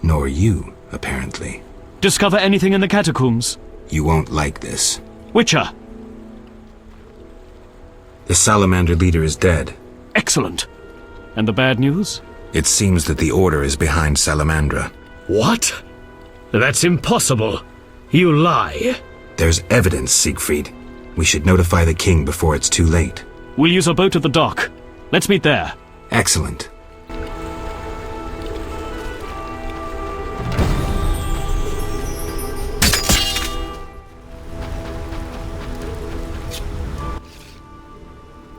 Nor you, apparently. Discover anything in the catacombs? You won't like this. Witcher! The Salamander leader is dead. Excellent. And the bad news? It seems that the Order is behind Salamandra. What? That's impossible. You lie. There's evidence, Siegfried. We should notify the king before it's too late. We'll use a boat at the dock. Let's meet there. Excellent.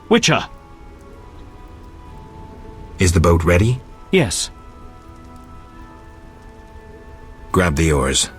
Witcher! Is the boat ready? Yes. Grab the oars.